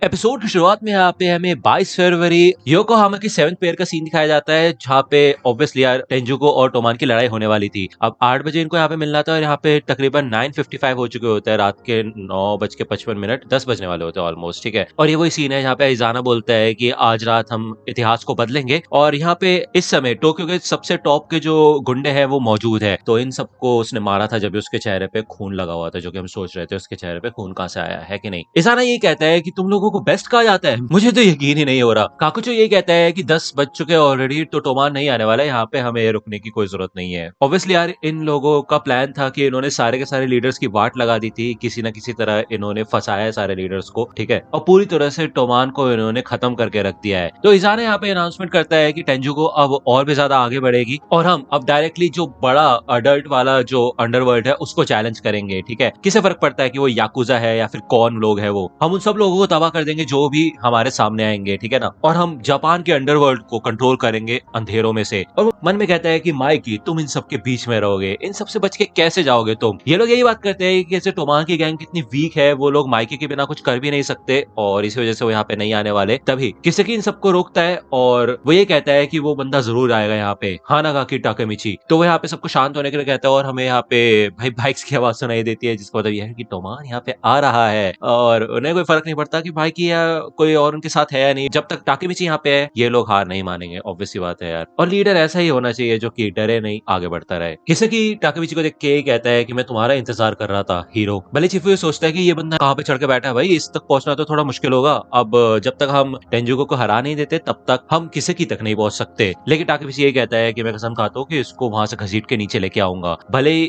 Episode की शुरुआत में यहाँ पे हमें 22 फरवरी योकोहामा की 7th पेयर का सीन दिखाया जाता है, जहाँ पे ऑब्वियसली यार टेंजुको और टोमान की लड़ाई होने वाली थी। अब 8 बजे इनको यहाँ पे मिलना था और यहाँ पे तकरीबन 9:55 हो चुके होते हैं, रात के 9:55, 10 बजने वाले होते हैं ऑलमोस्ट। ठीक है, और ये वही सीन है जहाँ पे इजाना बोलता है कि आज रात हम इतिहास को बदलेंगे। और यहाँ पे इस समय टोक्यो के सबसे टॉप के जो गुंडे हैं वो मौजूद है, तो इन सबको उसने मारा था जब उसके चेहरे पे खून लगा हुआ था, जो कि हम सोच रहे थे उसके चेहरे पे खून कहाँ से आया है कि नहीं। इजाना ये कहता है कि तुम लोगों को बेस्ट कहा जाता है, मुझे तो यकीन ही नहीं हो रहा। काकुचो ये कहता है कि 10 बज चुके ऑलरेडी, तो टोमान नहीं आने वाला है, यहाँ पे हमें रुकने की कोई जरूरत नहीं है। ऑब्वियसली यार इन लोगों का प्लान था कि इन्होंने सारे के सारे लीडर्स की वाट लगा दी थी, किसी ना किसी तरह इन्होंने फंसाया है सारे लीडर्स को। ठीक है, और पूरी तरह से टोमान को इन्होंने खत्म करके रख दिया है। तो इजाना यहाँ पे अनाउंसमेंट करता है कि टेंजुको अब और भी ज्यादा आगे बढ़ेगी और हम अब डायरेक्टली जो बड़ा अडल्ट वाला जो अंडरवर्ल्ड है उसको चैलेंज करेंगे। ठीक है, किसे फर्क पड़ता है कि वो याकुजा है या फिर कौन लोग है, वो हम उन सब लोगों को तबाह कर देंगे जो भी हमारे सामने आएंगे। ठीक है ना, और हम जापान के अंडरवर्ल्ड को कंट्रोल करेंगे अंधेरों में से। और वो मन में कहता है कि माइकी तुम इन सब के बीच में रहोगे, इन सबसे बच के कैसे जाओगे तुम। ये लोग यही बात करते हैं कि कैसे टोमान की गैंग कितनी वीक है, वो लोग माइकी के बिना कुछ कर भी नहीं सकते और इसी वजह से वो यहाँ पे नहीं आने वाले। तभी किसेकी इन सबको रोकता है और वो ये कहता है कि वो बंदा जरूर आएगा यहाँ पे, हानागाकी टाकेमिची। तो वो यहाँ पे सबको शांत होने के लिए कहता है और हमें यहाँ पे भाई बाइक्स की आवाज सुनाई देती है, जिसका मतलब यह है कि टोमान यहाँ पे आ रहा है और उन्हें कोई फर्क नहीं पड़ता कि भाई की या कोई और उनके साथ है या नहीं। जब तक टाकेमिची यहाँ पे है ये लोग हार नहीं मानेंगे, ऑब्वियस सी बात है यार। और लीडर ऐसा ही होना चाहिए जो कि डरे नहीं, आगे बढ़ता रहे। किसेकी टाकेमिची को देख के कहता है कि मैं तुम्हारा इंतजार कर रहा था हीरो। भले चिफुयो सोचता है कि ये बंदा कहाँ पे चढ़ के बैठा है, भाई इस तक पहुंचना तो थोड़ा मुश्किल होगा। अब जब तक हम टेंजुको को हरा नहीं देते तब तक हम किसेकी तक नहीं पहुंच सकते। लेकिन टाकेमिची ये कहता है कि मैं कसम खाता हूँ कि इसको वहां से घसीट के नीचे लेके आऊंगा। भले ही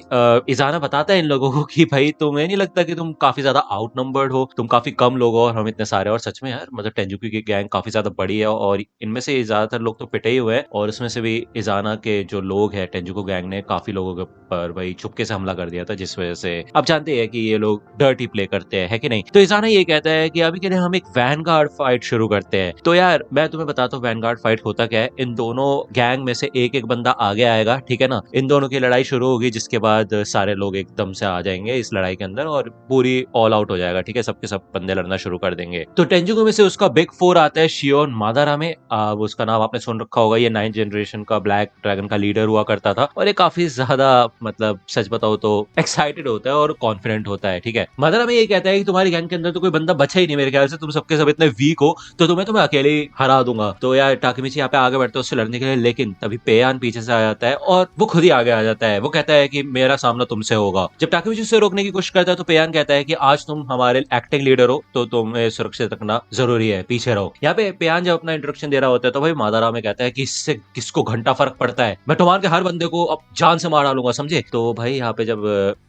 इजाना बताता है इन लोगों को कि भाई तुम्हें नहीं लगता कि तुम काफी ज्यादा आउटनंबर्ड हो, तुम काफी कम लोग हो और हम इतने सारे। और सच में यार मतलब टेंजुको की गैंग काफी ज्यादा बड़ी है और इनमें से ज्यादातर लोग तो पिटे ही हुए हैं और उसमें से भी इजाना के जो लोग हैं टेंजुको गैंग ने काफी लोगों के ऊपर भाई चुपके से हमला कर दिया था, जिस वजह से आप जानते हैं कि ये लोग डर्टी प्ले करते हैं, है कि नहीं। तो इजाना ये कहता है कि अभी के लिए हम एक वैनगार्ड फाइट शुरू करते हैं। तो यार मैं तुम्हें बताता हूँ वैनगार्ड फाइट होता क्या है। इन दोनों गैंग में से एक एक बंदा आगे आएगा, ठीक है ना, इन दोनों की लड़ाई शुरू होगी, जिसके बाद सारे लोग एकदम से आ जाएंगे इस लड़ाई के अंदर और पूरी ऑल आउट हो जाएगा। ठीक है, सबके सब बंदे लड़ना शुरू कर देंगे। तो टेंजुको में से उसका बिग फोर आता है शियोन मादारामे। उसका नाम आपने सुन रखा होगा, ये 9th जनरेशन का ब्लैक ड्रैगन का लीडर हुआ करता था और ये काफी ज्यादा मतलब सच बताओ तो एक्साइटेड होता है और कॉन्फिडेंट होता है। ठीक है, मादारामे ये कहता है कि तुम्हारी गैंग के अंदर तो कोई बंदा बचा ही नहीं, मेरे ख्याल से तुम सबके सब इतने वीक हो तो तुम्हें अकेले ही हरा दूंगा। तो यार टाकेमिची यहाँ पे आगे बढ़ते हैं उससे लड़ने के लिए, लेकिन तभी पेयान पीछे से आ जाता है और वो खुद ही आगे आ जाता है। वो कहता है कि मेरा सामना तुमसे होगा। जब टाकेमिची उसे रोकने की कोशिश करता है तो पेयान कहता है कि आज तुम हमारे एक्टिंग लीडर हो तो तुम्हें सुरक्षित रखना जरूरी है, पीछे रहो। यहाँ पे पेयान जब अपना इंट्रोडक्शन दे रहा होता है तो भाई मादारामे कहता है कि इससे किसको घंटा फर्क पड़ता है, मैं टोमान के हर बंदे को अब जान से मार डालूंगा, समझे। तो भाई यहाँ पे जब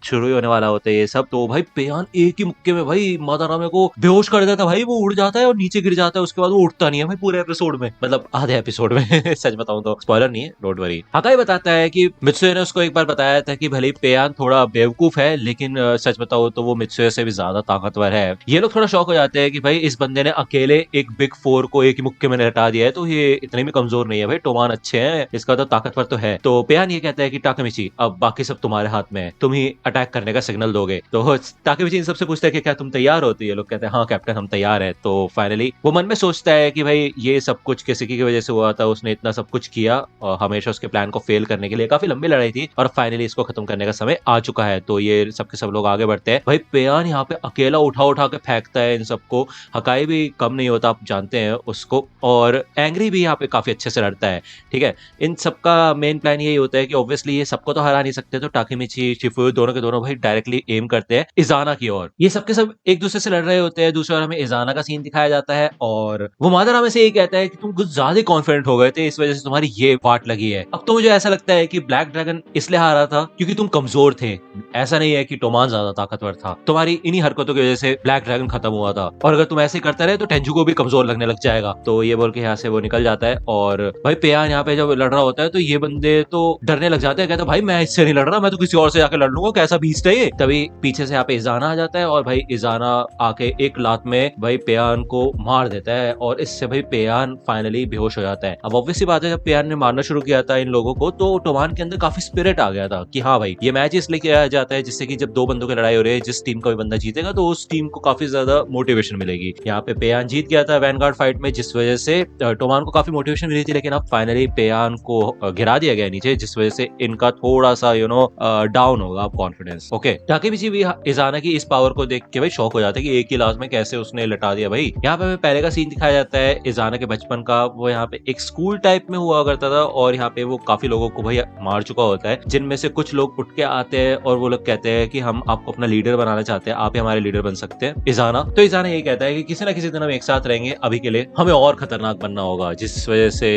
शुरू ही होने वाला होता है ये सब, तो भाई पेयान एक ही मुक्के में भाई मादारामे को बेहोश कर देता है। भाई वो उड़ जाता है और नीचे गिर जाता है, उसके बाद वो उठता नहीं है भाई पूरे एपिसोड में, मतलब आधे एपिसोड में सच बताऊं तो स्पॉइलर नहीं है, डोंट वरी। हकाई बताता है कि मित्सुए ने उसको एक बार बताया था कि भले पेयान थोड़ा बेवकूफ है लेकिन सच बताओ तो वो मित्सुए से भी ज्यादा ताकतवर है। ये लोग थोड़ा शौक हो जाते हैं कि भाई इस बंदे ने अकेले एक बिग फोर को एक ही मुक्के में हटा दिया है, तो ये इतने भी कमजोर नहीं है भाई, टोमान अच्छे हैं, इसका तो ताकतवर तो है। तो पेयान ये कहता है कि टाकेमिची अब बाकी सब तुम्हारे हाथ में है, तुम ही अटैक करने का सिग्नल दोगे। तो टाकेमिची इन सबसे पूछता है कि क्या तुम तैयार हो, तो ये लोग कहते हैं हाँ कैप्टन हम तैयार है। तो फाइनली वो मन में सोचता है कि भाई ये सब कुछ किसेकी की वजह से हुआ था, उसने इतना सब कुछ किया और हमेशा उसके प्लान को फेल करने के लिए काफी लंबी लड़ाई थी और फाइनली इसको खत्म करने का समय आ चुका है। तो ये सबके सब लोग आगे बढ़ते हैं। भाई पेयान यहाँ पे अकेला उठा उठा के फेंकता है इन सबको, हकाई भी कम नहीं होता, आप जानते हैं उसको, और एंग्री भी यहाँ पे काफी अच्छे से लड़ता है। ठीक है, इन सबका मेन प्लान यही होता है कि ऑब्वियसली ये सबको तो हरा नहीं सकते, तो टाकेमिची चिफुयो दोनों के दोनों भाई डायरेक्टली एम करते हैं इजाना की ओर। ये सबके सब एक दूसरे से लड़ रहे होते हैं, दूसरी ओर हमें इजाना का सीन दिखाया जाता है और वो मादारामे से ये कहता है कि तुम कुछ ज्यादा कॉन्फिडेंट हो गए थे, इस वजह से तुम्हारी ये वाट लगी है। अब तो मुझे ऐसा लगता है कि ब्लैक ड्रैगन इसलिए हारा था क्योंकि तुम कमजोर थे, ऐसा नहीं है कि टोमान ज्यादा ताकतवर था, तुम्हारी इन्हीं हरकतों की वजह से ब्लैक ड्रैगन खत्म हुआ था और अगर तुम ऐसे करते रहे तो टेंजुको भी कमजोर लगने लग जाएगा। तो ये बोल के यहाँ से वो निकल जाता है और भाई पेयान यहाँ पे जब लड़ रहा होता है तो ये बंदे तो डरने लग जाते हैं, कहते भाई मैं इससे नहीं लड़ रहा, मैं तो किसी और से जाकर लड़ लूंगा, कैसा बीस्ट है ये। तभी पीछे से यहाँ पे इजाना आ जाता है और भाई इजाना आके एक लात में भाई पेयान को मार देता है और इससे भाई पेयान फाइनली बेहोश हो जाता है। अब ऑब्वियसली बात है जब पेयान ने मारना शुरू किया था इन लोगों को तो टोमान के अंदर काफी स्पिरिट आ गया था कि हाँ भाई ये मैच इसलिए किया जाता है जिससे कि जब दो बंदों की लड़ाई हो रही है जिस टीम का भी बंदा जीतेगा तो उस टीम को काफी ज्यादा मोटिवेशन मिलेगी। जाएगी। यहाँ पे पेयान जीत गया था वैनगार्ड फाइट में, जिस वजह से टोमान को काफी मोटिवेशन मिली थी, लेकिन अब फाइनली पेयान को गिरा दिया गया नीचे, जिस वजह से इनका थोड़ा सा डाउन होगा अब कॉन्फिडेंस। ओके, ताकेमिची भी इजाना की इस पावर को देख के भाई शॉक हो जाता है कि एक ही लास्ट में कैसे उसने लटा दिया भाई। यहाँ पे हमें पहले का सीन दिखाया जाता है इजाना के बचपन का। वो यहाँ पे एक स्कूल टाइप में हुआ करता था और यहाँ पे वो काफी लोगों को भाई मार चुका होता है, जिनमें से कुछ लोग उठ के आते हैं और वो लोग कहते हैं कि हम आपको अपना लीडर बनाना चाहते हैं, आप ही हमारे लीडर बन सकते हैं इजाना। तो इजाना यही कहता है कि किसी ना किसी दिन हम एक साथ रहेंगे, अभी के लिए हमें और खतरनाक बनना होगा, जिस वजह से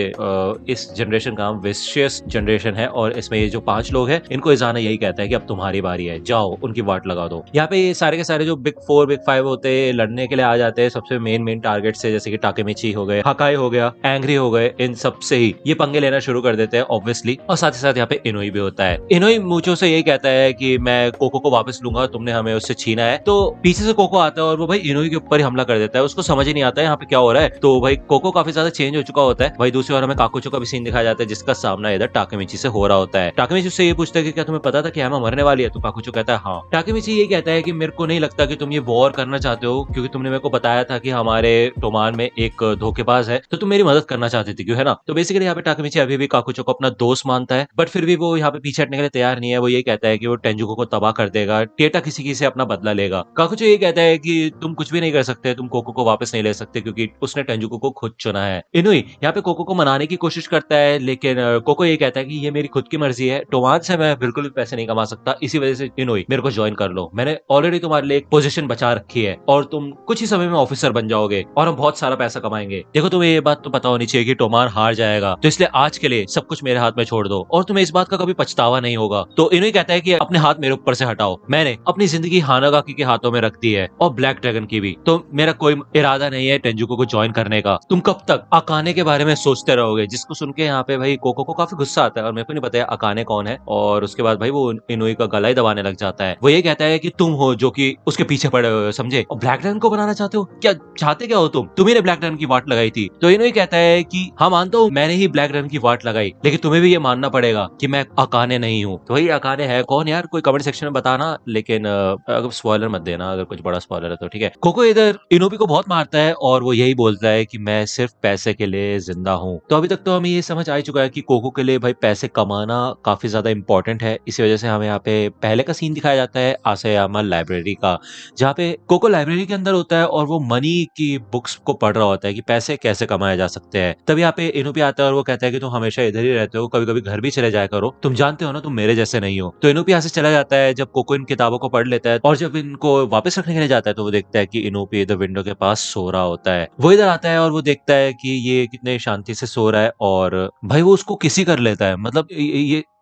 इस जनरेशन का नाम विशियस जनरेशन है। और इसमें ये जो 5 लोग हैं, इनको इजाना यही कहता है कि अब तुम्हारी बारी है, जाओ उनकी वाट लगा दो। यहाँ पे ये सारे के सारे जो बिग 4 बिग 5 होते हैं लड़ने के लिए आ जाते हैं सबसे मेन टारगेट से, जैसे कि टाकेमिची हो गए, हकाई हो गया, एंग्री हो गए, इन सब से ही ये पंगे लेना शुरू कर देते हैं ऑब्वियसली। और साथ ही साथ यहाँ पे इनोई भी होता है। इनोई मूचो से यही कहता है कि मैं कोको को वापस लूंगा, तुमने हमें उससे छीना है। तो पीछे से कोको आता है और वो भाई इनोई के ऊपर ही हमला कर देता है। उसको समझ ही नहीं आता है यहाँ पे क्या हो रहा है। तो भाई कोको काफी ज्यादा चेंज हो चुका होता है। भाई दूसरी ओर हमें काकुचो का भी सीन दिखाया जाता है, जिसका सामना इधर टाकेमिची से हो रहा होता है। टाकेमिची उससे ये पूछता है कि क्या तुम्हें पता था कि एमा मरने वाली है? तो काकुचो कहता है हाँ। टाकेमिची ये कहता है कि मेरे को नहीं लगता कि तुम ये वॉर करना चाहते हो, क्योंकि तुमने मेरे को बताया था कि हमारे टोमान में एक धोखेबाज है, तो तुम मेरी मदद करना चाहती थी, क्यों, है ना? तो बेसिकली यहाँ पे टाकेमिची अभी भी काकुचो को अपना दोस्त मानता है, बट फिर भी वो यहाँ पे पीछे हटने के लिए तैयार नहीं है। वो ये कहता है कि वो टेंजुको को तबाह कर देगा, टेटा किसी से अपना बदला लेगा। काकुचो ये कहता है कि तुम कुछ भी नहीं कर सकते, तुम कोको को वापस नहीं ले सकते, क्योंकि उसने टेंजुको को खुद चुना है। इनुई यहाँ पे कोको को मनाने की कोशिश करता है, लेकिन कोको ये कहता है कि ये मेरी खुद की मर्जी है, टोमान से मैं बिल्कुल भी पैसे नहीं कमा सकता, इसी वजह से इनुई मेरे को ज्वाइन कर लो, मैंने ऑलरेडी तुम्हारे लिए एक पोजीशन बचा रखी है और तुम कुछ ही समय में ऑफिसर बन जाओगे और हम बहुत सारा पैसा कमाएंगे। देखो तुम्हें ये बात तो पता होनी चाहिए कि टोमान हार जाएगा, तो इसलिए आज के लिए सब कुछ मेरे हाथ में छोड़ दो और तुम्हें इस बात का कभी पछतावा नहीं होगा। तो इनुई कहता है कि अपने हाथ मेरे ऊपर से हटाओ, मैंने अपनी जिंदगी हानागाकी के हाथों में रख दी है और ब्लैक ड्रैगन की भी, तो मेरा कोई इरादा नहीं है टेंजुको को ज्वाइन करने का। तुम कब तक अकाने के बारे में सोचते रहोगे? जिसको सुन के यहाँ पे भाई कोको को काफी गुस्सा आता है और मेरे को नहीं पता है अकाने कौन है। और उसके बाद भाई वो इनुई का गला ही दबाने लग जाता है। वो ये कहता है कि तुम हो जो कि उसके पीछे पड़े हुए हो, समझे? और ब्लैक ड्रैगन को बनाना चाहते हो? क्या चाहते क्या हो तुम ही ने ब्लैक ड्रैगन की वाट लगाई थी। तो इनुई कहता है कि हाँ मानता हूँ मैंने ही ब्लैक ड्रैगन की वाट लगाई, लेकिन तुम्हें भी ये मानना पड़ेगा कि मैं अकाने नहीं हूँ। तो वही अकाने है कौन यार? कोई कमेंट सेक्शन में बताना, लेकिन अगर स्पॉइलर मत देना, अगर कुछ बड़ा स्पॉइलर है तो ठीक है। कोको इधर इनोबी को बहुत मारता है और वो यही बोलता है कि मैं सिर्फ पैसे के लिए जिंदा हूँ। तो अभी तक तो हमें ये समझ आ चुका है कि कोको के लिए भाई पैसे कमाना काफी ज्यादा इंपॉर्टेंट है। इसी वजह से हमें यहाँ पे पहले का सीन दिखाया जाता है आसेयामा लाइब्रेरी का, जहाँ पे कोको लाइब्रेरी के अंदर होता है और वो मनी की बुक्स को पढ़ रहा होता है कि पैसे कैसे कमाए जा सकते हैं। तभी यहाँ पे इनोबी आता है और वो कहता है कि तुम हमेशा इधर ही रहते हो, कभी कभी घर भी चले जाया करो, तुम जानते हो ना तुम मेरे जैसे नहीं हो। तो इनोबी यहाँ से चला जाता है जब कोको इन किताबों को पढ़ लेता है, और जब इनको वापस रखने के लिए जाता है तो वो देखता है कि इनोबी इधर विंडो के पास सो रहा होता है। वो इधर आता है और वो देखता है कि ये कितने शांति से सो रहा है और भाई वो उसको किसी कर लेता है। मतलब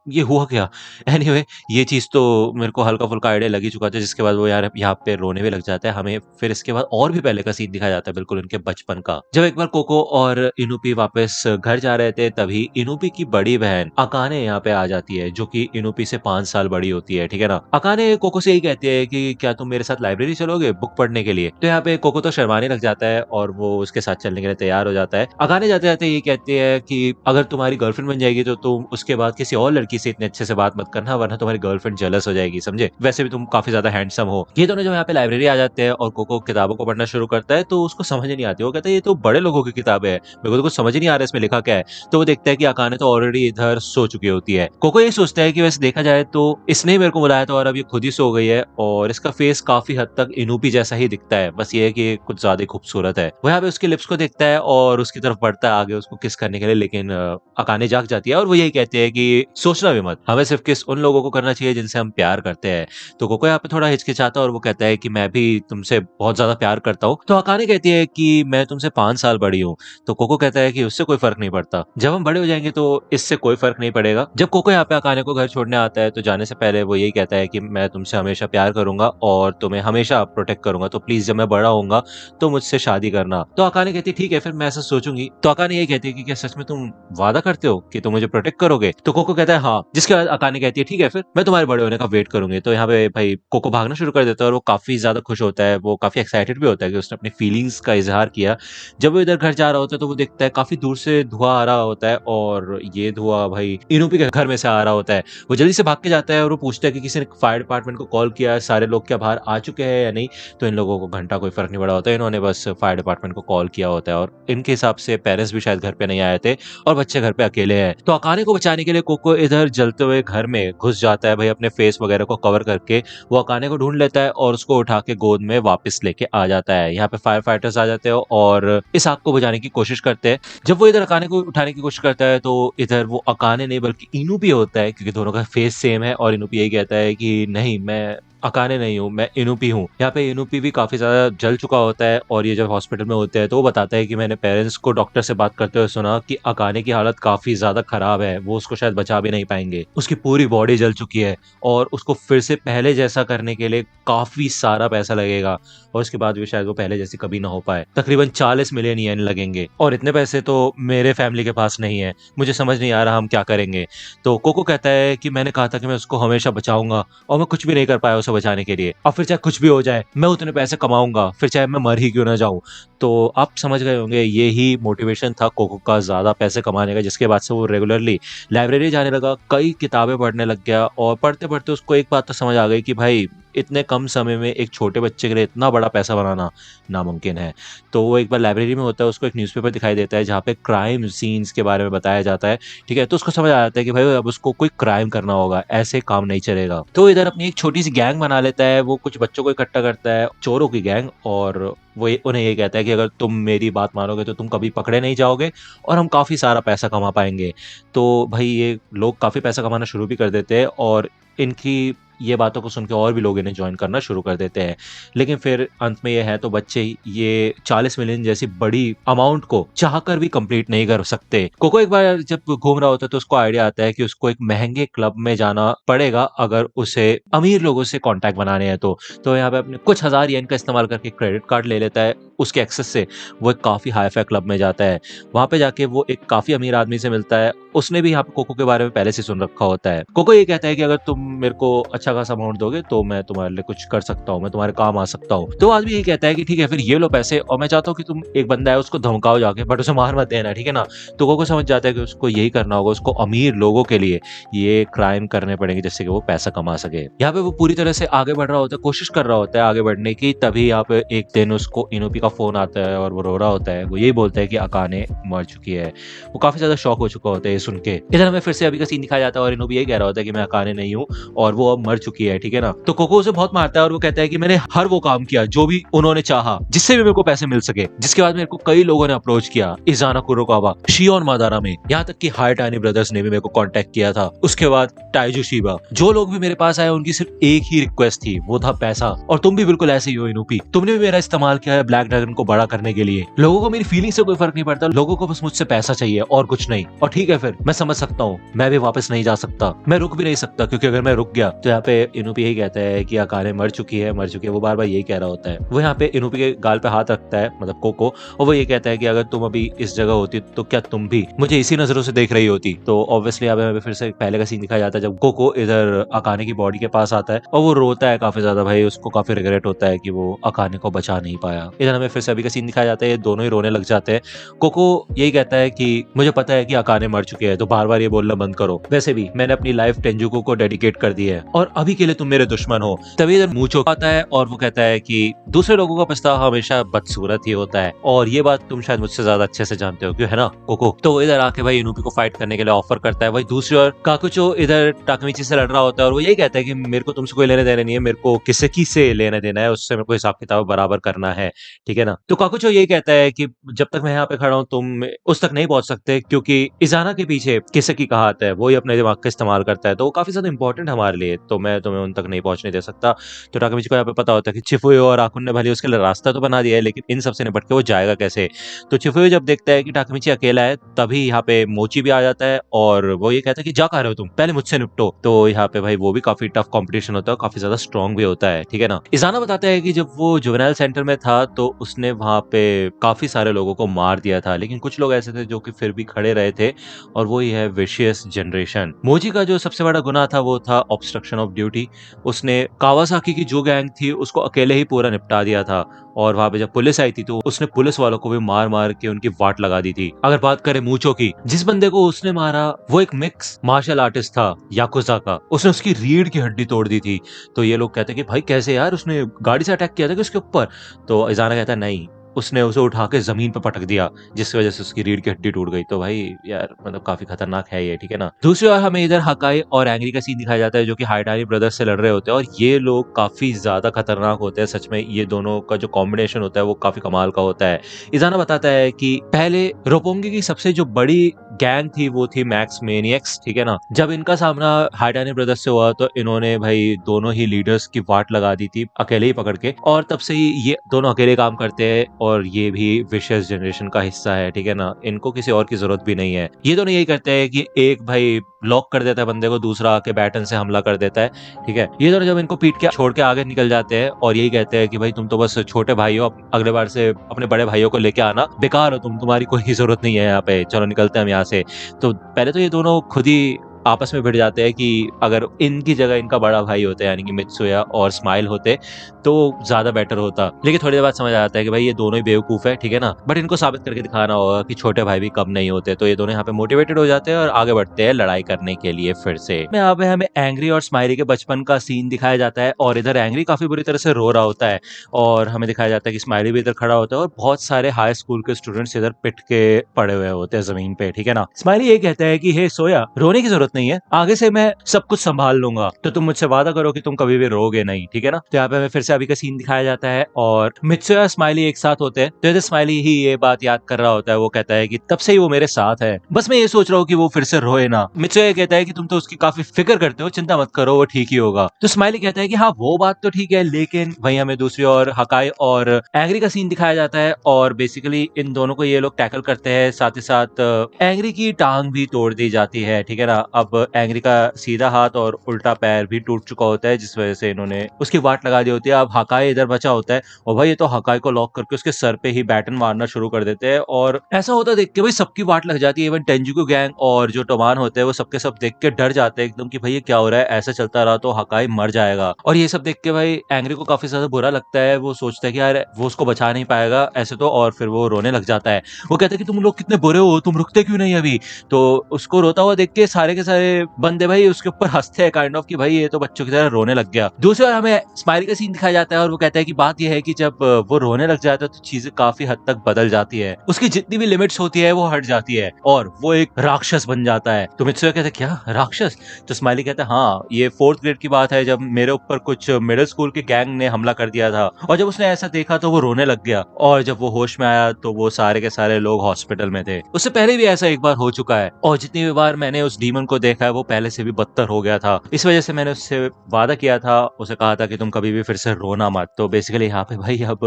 ये हुआ क्या? एनीवे ये चीज तो मेरे को हल्का फुल्का आइडिया लग ही चुका था, जिसके बाद वो यार यहाँ पे रोने भी लग जाता है। हमें फिर इसके बाद और भी पहले का सीन दिखाया जाता है, बिल्कुल उनके बचपन का, जब एक बार कोको और इनुपी वापस घर जा रहे थे, तभी इनुपी की बड़ी बहन अकाने यहाँ पे आ जाती है, जो कि इनुपी से 5 साल बड़ी होती है, ठीक है ना। अकाने कोको से यही कहती है कि क्या तुम मेरे साथ लाइब्रेरी चलोगे बुक पढ़ने के लिए? तो यहाँ पे कोको तो शर्माने लग जाता है और वो उसके साथ चलने के लिए तैयार हो जाता है। अकाने जाते जाते ये कहती है कि अगर तुम्हारी गर्लफ्रेंड बन जाएगी तो तुम उसके बाद किसी और लड़की से इतने अच्छे से बात मत करना, वरना तुम्हारी गर्लफ्रेंड जेलस हो जाएगी, समझे? वैसे भी तुम काफी ज्यादा हैंडसम हो। ये दोनों जब यहाँ पे लाइब्रेरी आ जाते हैं और कोको किताबों को पढ़ना शुरू करता है तो उसको समझ नहीं आती। वो कहता है ये तो बड़े लोगों की किताब है, मेरे को तो कुछ समझ ही नहीं आ रहा है इसमें लिखा क्या है। तो वो देखता है कि अकाने तो ऑलरेडी इधर सो चुकी होती है। कोको ये सोचता है कि वैसे देखा जाए तो इसने ही मेरे को बुलाया था और अब ये खुद ही सो गई है, और इसका फेस काफी हद तक इनुपी जैसा ही दिखता है, बस ये है कि कुछ ज्यादा खूबसूरत है। वो यहाँ पे उसके लिप्स को देखता है और उसकी तरफ बढ़ता है आगे उसको किस करने के लिए, लेकिन अकाने जाग जाती है और वो यही कहते हैं कि सोचना भी मत, हमें सिर्फ किस उन लोगों को करना चाहिए जिनसे हम प्यार करते हैं। तो कोको यहाँ पे थोड़ा हिचकिचाता है और वो कहता है कि मैं भी तुमसे बहुत ज्यादा प्यार करता हूँ। तो अकाने कहती है कि मैं तुमसे 5 साल बड़ी हूँ। तो कोको कहता है कि उससे कोई फर्क नहीं पड़ता, जब हम बड़े हो जाएंगे तो इससे कोई फर्क नहीं पड़ेगा। जब कोको यहाँ पे अकाने को घर छोड़ने आता है तो जाने से पहले वो यही कहता है कि मैं तुमसे हमेशा प्यार करूंगा और तुम्हें हमेशा प्रोटेक्ट करूंगा, तो प्लीज जब मैं बड़ा होऊंगा तो मुझसे शादी करना। तो अकाने कहती है ठीक है फिर मैं ऐसा सोचूंगी। तो अकाने यही कहती है कि क्या सच में तुम वादा करते हो कि तुम मुझे प्रोटेक्ट करोगे? तो कोको कहता है हाँ जिसके बाद अकाने कहती है ठीक है फिर मैं तुम्हारे बड़े होने का वेट करूंगी। तो यहाँ पे भाई कोको भागना शुरू कर देता है और वो काफी ज्यादा खुश होता है, वो काफी एक्साइटेड भी होता है कि उसने अपनी फीलिंग्स का इजहार किया। जब वो इधर घर जा रहा होता है तो वो देखता है काफी दूर से धुआं आ रहा होता है और ये धुआं भाई इनोपी के घर में से आ रहा होता है। वो जल्दी से भाग के जाता है और वो पूछता है कि किसी ने फायर डिपार्टमेंट को कॉल किया है, सारे लोग क्या बाहर आ चुके हैं या नहीं। तो इन लोगों को घंटा कोई फर्क नहीं पड़ा होता है, इन्होंने बस फायर डिपार्टमेंट को कॉल किया होता है और इनके हिसाब से पेरेंट्स भी शायद घर पे नहीं आए थे और बच्चे घर पे अकेले हैं। तो अकाने को बचाने के लिए कोको इधर जलते हुए घर में घुस जाता है भाई, अपने फेस वगैरह को कवर करके वो अकाने को ढूंढ लेता है और उसको उठा के गोद में वापस लेके आ जाता है। यहाँ पे फायर फाइटर्स आ जाते हैं और इस आग को बुझाने की कोशिश करते हैं। जब वो इधर अकाने को उठाने की कोशिश करता है तो इधर वो अकाने नहीं बल्कि इनुपी होता है, क्योंकि दोनों का फेस सेम है और इनुपी यही कहता है कि नहीं मैं अकाने नहीं हूँ, मैं इनुपी हूँ। यहाँ पे इनुपी भी काफी ज्यादा जल चुका होता है और ये जब हॉस्पिटल में होते हैं तो वो बताता है कि मैंने पेरेंट्स को डॉक्टर से बात करते हुए सुना कि अकाने की हालत काफी ज्यादा खराब है, वो उसको शायद बचा भी नहीं पाएंगे, उसकी पूरी बॉडी जल चुकी है और उसको फिर से पहले जैसा करने के लिए काफी सारा पैसा लगेगा और उसके बाद भी शायद वो पहले जैसी कभी ना हो पाए। तकरीबन 40 मिलियन येन लगेंगे और इतने पैसे तो मेरे फैमिली के पास नहीं है, मुझे समझ नहीं आ रहा हम क्या करेंगे। तो कोको कहता है कि मैंने कहा था कि मैं उसको हमेशा बचाऊंगा और मैं कुछ भी नहीं कर पाया उसे बचाने के लिए, और फिर चाहे कुछ भी हो जाए मैं उतने पैसे कमाऊंगा, फिर चाहे मैं मर ही क्यों ना जाऊं। तो आप समझ गए होंगे ये ही मोटिवेशन था कोको का ज्यादा पैसे कमाने का, जिसके बाद से वो रेगुलरली लाइब्रेरी जाने लगा, कई किताबें पढ़ने लग गया और पढ़ते पढ़ते उसको एक बात तो समझ आ गई कि भाई इतने कम समय में एक छोटे बच्चे के लिए इतना बड़ा पैसा बनाना नामुमकिन है। तो वो एक बार लाइब्रेरी में होता है, उसको एक न्यूज़पेपर दिखाई देता है जहाँ पे क्राइम सीन्स के बारे में बताया जाता है। ठीक है, तो उसको समझ आ जाता है कि भाई अब उसको कोई क्राइम करना होगा, ऐसे काम नहीं चलेगा। तो इधर अपनी एक छोटी सी गैंग बना लेता है, वो कुछ बच्चों को इकट्ठा करता है, चोरों की गैंग, और वो उन्हें ये कहता है कि अगर तुम मेरी बात मानोगे तो तुम कभी पकड़े नहीं जाओगे और हम काफ़ी सारा पैसा कमा पाएंगे। तो भाई ये लोग काफ़ी पैसा कमाना शुरू भी कर देते हैं और इनकी ये बातों को सुन के और भी लोग इन्हें ज्वाइन करना शुरू कर देते हैं। लेकिन फिर अंत में ये है तो बच्चे ये 40 मिलियन जैसी बड़ी अमाउंट को चाहकर भी कंप्लीट नहीं कर सकते। कोको एक बार जब घूम रहा होता है तो उसको आइडिया आता है कि उसको एक महंगे क्लब में जाना पड़ेगा अगर उसे अमीर लोगों से कॉन्टैक्ट बनाने हैं। तो यहाँ पे अपने कुछ हजार येन का इस्तेमाल करके क्रेडिट कार्ड ले लेता है, उसके एक्सेस से वो एक काफी हाई फाई क्लब में जाता है। वहां पे जाके वो एक काफी अमीर आदमी से मिलता है, उसने भी यहाँ पे कोको के बारे में पहले से सुन रखा होता है। कोको ये कहता है कि अगर तुम मेरे को अच्छा खासा अमाउंट दोगे तो मैं तुम्हारे लिए कुछ कर सकता हूँ, मैं तुम्हारे काम आ सकता हूँ। तो आदमी ये कहता है कि ठीक है फिर ये लो पैसे, और मैं चाहता हूँ कि तुम एक बंदा है उसको धमकाओ जाके, बट उसे मार मत देना, ठीक है ना। तो कोको समझ जाता है कि उसको यही करना होगा, उसको अमीर लोगों के लिए ये क्राइम करने पड़ेंगे जिससे कि वो पैसा कमा सके। यहाँ पे वो पूरी तरह से आगे बढ़ रहा होता है, कोशिश कर रहा होता है आगे बढ़ने की, तभी यहाँ पे एक दिन उसको इनोपी का फोन आता है और वो रो रहा होता है। वो यही बोलता है कि अकाने मर चुकी है। वो काफी ज्यादा शॉक हो चुका होता है ये सुन के। इधर हमें फिर से अभी का सीन दिखाया जाता है और इनोपी यही कह रहा होता है कि मैं अकाने नहीं हूँ और वो अब मर चुकी है, ठीक है ना। तो कोको उसे बहुत मारता है और वो कहता है कि मैंने हर वो काम किया जो भी उन्होंने चाहा जिससे भी मेरे को पैसे मिल सके। जिसके बाद मेरे को कई लोगों ने अप्रोच किया, इजाना कुरोकावा, शियोन मादारा में, यहाँ तक कि हाई टाइनी ब्रदर्स ने भी मेरे को कांटेक्ट किया था। उसके बाद टाइजू शिबा, जो लोग भी मेरे पास आए उनकी सिर्फ एक ही रिक्वेस्ट थी, वो था पैसा। और तुम भी बिल्कुल ऐसे ही हो इनोपी, तुमने भी मेरा इस्तेमाल किया है ब्लैक ड्रैगन को बड़ा करने के लिए। लोगों को मेरी फीलिंग से कोई फर्क नहीं पड़ता, लोगों को बस मुझसे पैसा चाहिए और कुछ नहीं। और ठीक है फिर मैं समझ सकता हूँ, मैं भी वापस नहीं जा सकता, मैं रुक भी नहीं सकता, क्योंकि अगर मैं रुक गया तो यहाँ पे इनोपी यही कहता है कि अकाने मर चुकी है, मर चुकी है। वो बार बार यही कह रहा होता है। वो यहाँ पे इनोपी के गाल पे हाथ रखता है, मतलब कोको, और वो ये कहता है कि अगर तुम अभी इस जगह होती तो क्या तुम भी मुझे इसी नजरों से देख रही होती। तो ऑब्वियसली यहाँ पे फिर से पहले का सीन दिखाया जाता है जब कोको इधर अकाने की बॉडी के पास आता है और वो रोता है काफी ज्यादा। भाई उसको काफी रिग्रेट होता है कि वो अकाने को बचा नहीं पाया। इधर हमें फिर से अभी का सीन दिखाया जाता है, ये दोनों ही रोने लग जाते हैं। कोको यही कहता है कि मुझे पता है कि अकाने मर चुके हैं, तो बार बार ये बोलना बंद करो, वैसे भी मैंने अपनी लाइफ टेंजुको को डेडिकेट कर दी है और अभी के लिए तुम मेरे दुश्मन हो। तभी इधर मूचो आता है और वो कहता है कि दूसरे लोगों का पछतावा हमेशा बदसूरत ही होता है और ये बात तुम शायद मुझसे ज्यादा अच्छे से जानते हो, क्यों है ना कोको। तो वो इधर आके भाई इनोपी को फाइट करने के लिए ऑफर करता है। वही दूसरी ओर काकुचो इधर टाकमिची से लड़ रहा होता है और वो यही कहता है कि मेरे को तुमसे कोई लेने देने नहीं है, मेरे को किसकी से लेने देना है, उससे मेरे को हिसाब किताब बराबर करना है, ठीक है ना। तो काकुचो यही कहता है कि जब तक मैं यहाँ पे खड़ा हूँ तुम उस तक नहीं पहुंच सकते, क्योंकि इजाना के पीछे किसकी कहावत है, वो ही अपने दिमाग का इस्तेमाल करता है, तो वो काफी ज्यादा इंपॉर्टेंट हमारे लिए। तो मैं तुम्हें उन तक नहीं पहुंचने दे सकता। तो टाकामिची को यहाँ पे पता होता है कि चिफुयो और आकुन ने भले उसके लिए रास्ता तो बना दिया है, लेकिन इन सबसे निपट के वो जाएगा कैसे। तो चिफुयो जब देखता है कि टाकामिची अकेला है, तभी यहाँ पे मोची भी आ जाता है और वो ये कहता है कि जा कहाँ रहे हो तुम, पहले मुझसे निपटो। तो यहाँ पे भाई वो भी काफी टफ कंपटीशन होता है, काफी ज्यादा स्ट्रॉन्ग भी होता है, ठीक है ना। इजाना बताता है कि जब वो जुवेनाइल सेंटर में था तो उसने वहां पे काफी सारे लोगों को मार दिया था, लेकिन कुछ लोग ऐसे थे जो कि फिर भी खड़े रहे थे, और वो ही है विशियस जनरेशन। मोजी का जो सबसे बड़ा गुनाह था वो था ऑब्स्ट्रक्शन ऑफ ड्यूटी। उसने कावासाकी की जो गैंग थी उसको अकेले ही पूरा निपटा दिया था, और वहां पे जब पुलिस आई थी तो उसने पुलिस वालों को भी मार मार के उनकी वाट लगा दी थी। अगर बात करें मूचो की, जिस बंदे को उसने मारा वो एक मिक्स मार्शल आर्टिस्ट था याकुजा का, उसने उसकी रीढ़ की हड्डी तोड़ दी थी। तो ये लोग कहते हैं कि भाई कैसे यार, उसने गाड़ी से अटैक किया था कि उसके ऊपर। तो इजाना कहता है नहीं, उसने उसे उठा के जमीन पे पटक दिया, जिसकी वजह से उसकी रीढ़ की हड्डी टूट गई। तो भाई यार मतलब काफी खतरनाक है ये, ठीक है ना। दूसरी ओर हमें इधर हकाई और एंग्री का सीन दिखाया जाता है, जो कि हाइडानी ब्रदर्स से लड़ रहे होते हैं, और ये लोग काफी ज्यादा खतरनाक होते हैं सच में। ये दोनों का जो कॉम्बिनेशन होता है वो काफी कमाल का होता है। इजाना बताता है कि पहले रोपोंगी की सबसे जो बड़ी गैंग थी वो थी मैक्स मेनियक्स, ठीक है ना। जब इनका सामना हाइडानी ब्रदर्स से हुआ तो इन्होंने भाई दोनों ही लीडर्स की वाट लगा दी थी अकेले ही पकड़ के, और तब से ही ये दोनों अकेले काम करते हैं, और ये भी विशियस जनरेशन का हिस्सा है, ठीक है ना। इनको किसी और की जरूरत भी नहीं है। ये दोनों यही करते हैं कि एक भाई लॉक कर देता है बंदे को, दूसरा आके बैटन से हमला कर देता है, ठीक है। ये दोनों जब इनको पीट के छोड़ के आगे निकल जाते हैं और यही कहते हैं कि भाई तुम तो बस छोटे भाई हो, अगले बार से अपने बड़े भाइयों को लेके आना, बेकार हो तुम, तुम्हारी कोई जरूरत नहीं है यहाँ पे, चलो निकलते हैं हम यहाँ से। तो पहले तो ये दोनों खुद ही आपस में भिड़ जाते हैं कि अगर इनकी जगह इनका बड़ा भाई होता है यानी कि मित्सुया और स्माइल होते तो ज्यादा बेटर होता, लेकिन थोड़ी देर बाद समझ आ जाता है कि भाई ये दोनों ही बेवकूफ है, ठीक है ना। बट इनको साबित करके दिखाना होगा कि छोटे भाई भी कम नहीं होते। तो ये दोनों यहाँ पे मोटिवेटेड हो जाते हैं और आगे बढ़ते हैं लड़ाई करने के लिए फिर से। यहाँ पे हमें एंग्री और स्माइली के बचपन का सीन दिखाया जाता है, और इधर एंग्री काफी बुरी तरह से रो रहा होता है, और हमें दिखाया जाता है कि स्माइली भी इधर खड़ा होता है, और बहुत सारे हाई स्कूल के स्टूडेंट्स इधर पिट के पड़े हुए होते हैं जमीन पे, ठीक है ना। स्माइली ये कहता है कि हे सोया, रोने की जरूरत नहीं है, आगे से मैं सब कुछ संभाल लूंगा, तो तुम मुझसे वादा करो कि तुम कभी भी रोगे नहीं, ठीक है ना। तो यहाँ पे हमें फिर से अभी का सीन दिखाया जाता है, और मित्सुया और स्माइली एक साथ होते हैं। तो स्माइली ही ये बात याद कर रहा होता है, वो कहता है कि तब से ही वो मेरे साथ है, बस मैं ये सोच रहा हूँ कि वो फिर से रोए ना। मित्सुया कहता है कि तुम तो उसकी काफी फिक्र करते हो, चिंता मत करो, वो ठीक ही होगा। तो स्माइली कहता है कि हाँ वो बात तो ठीक है, लेकिन वहीं हमें दूसरी ओर हकाई और एंग्री का सीन दिखाया जाता है, और बेसिकली इन दोनों को ये लोग टैकल करते हैं, साथ ही साथ एंग्री की टांग भी तोड़ दी जाती है, ठीक है ना। अब एंग्री का सीधा हाथ और उल्टा पैर भी टूट चुका होता है, जिस वजह से इन्होंने उसकी वाट लगा दी होती है। अब हकाई इधर बचा होता है, और भाई ये तो हकाई को लॉक करके उसके सर पे ही बैटन मारना शुरू कर देते हैं, और ऐसा होता देख के भाई सबकी वाट लग जाती है। इवन टेंजुकु गैंग और जो टोमान होते हैं वो सबके सब देख के डर जाते हैं एकदम कि भाई ये क्या हो रहा है, ऐसा चलता रहा तो हकाई मर जाएगा। और ये सब देख के भाई एंग्री को काफी ज्यादा बुरा लगता है, वो सोचता है कि यार वो उसको बचा नहीं पाएगा ऐसे तो, और फिर वो रोने लग जाता है। वो कहता है कि तुम लोग कितने बुरे हो, तुम रुकते क्यों नहीं अभी। तो उसको रोता हुआ देख के सारे के सारे बंदे भाई उसके ऊपर हंसते हैं काइंड ऑफ कि भाई ये तो बच्चों की तरह रोने लग गया। दूसरी ओर हमें स्माइली का सीन दिखाया जाता है, और वो कहता है कि बात यह है कि जब वो रोने लग जाता है तो चीजें काफी हद तक बदल जाती है, उसकी जितनी भी लिमिट्स होती है वो हट जाती है, और वो एक राक्षस बन जाता है। तो मित्सुया कहता है क्या राक्षस। तो स्माइली कहता है हाँ, ये 4th ग्रेड की बात है, जब मेरे ऊपर कुछ मिडिल स्कूल के गैंग ने हमला कर दिया था, और जब उसने ऐसा देखा तो वो रोने लग गया, और जब वो होश में आया तो वो सारे के सारे लोग हॉस्पिटल में थे। उससे पहले भी ऐसा एक बार हो चुका है, और जितनी भी बार मैंने उस डीमन को देखा है वो पहले से भी बदतर हो गया था, इस वजह से मैंने उससे वादा किया था, उसे कहा था कि तुम कभी भी फिर से रोना मत। तो बेसिकली यहाँ पे भाई अब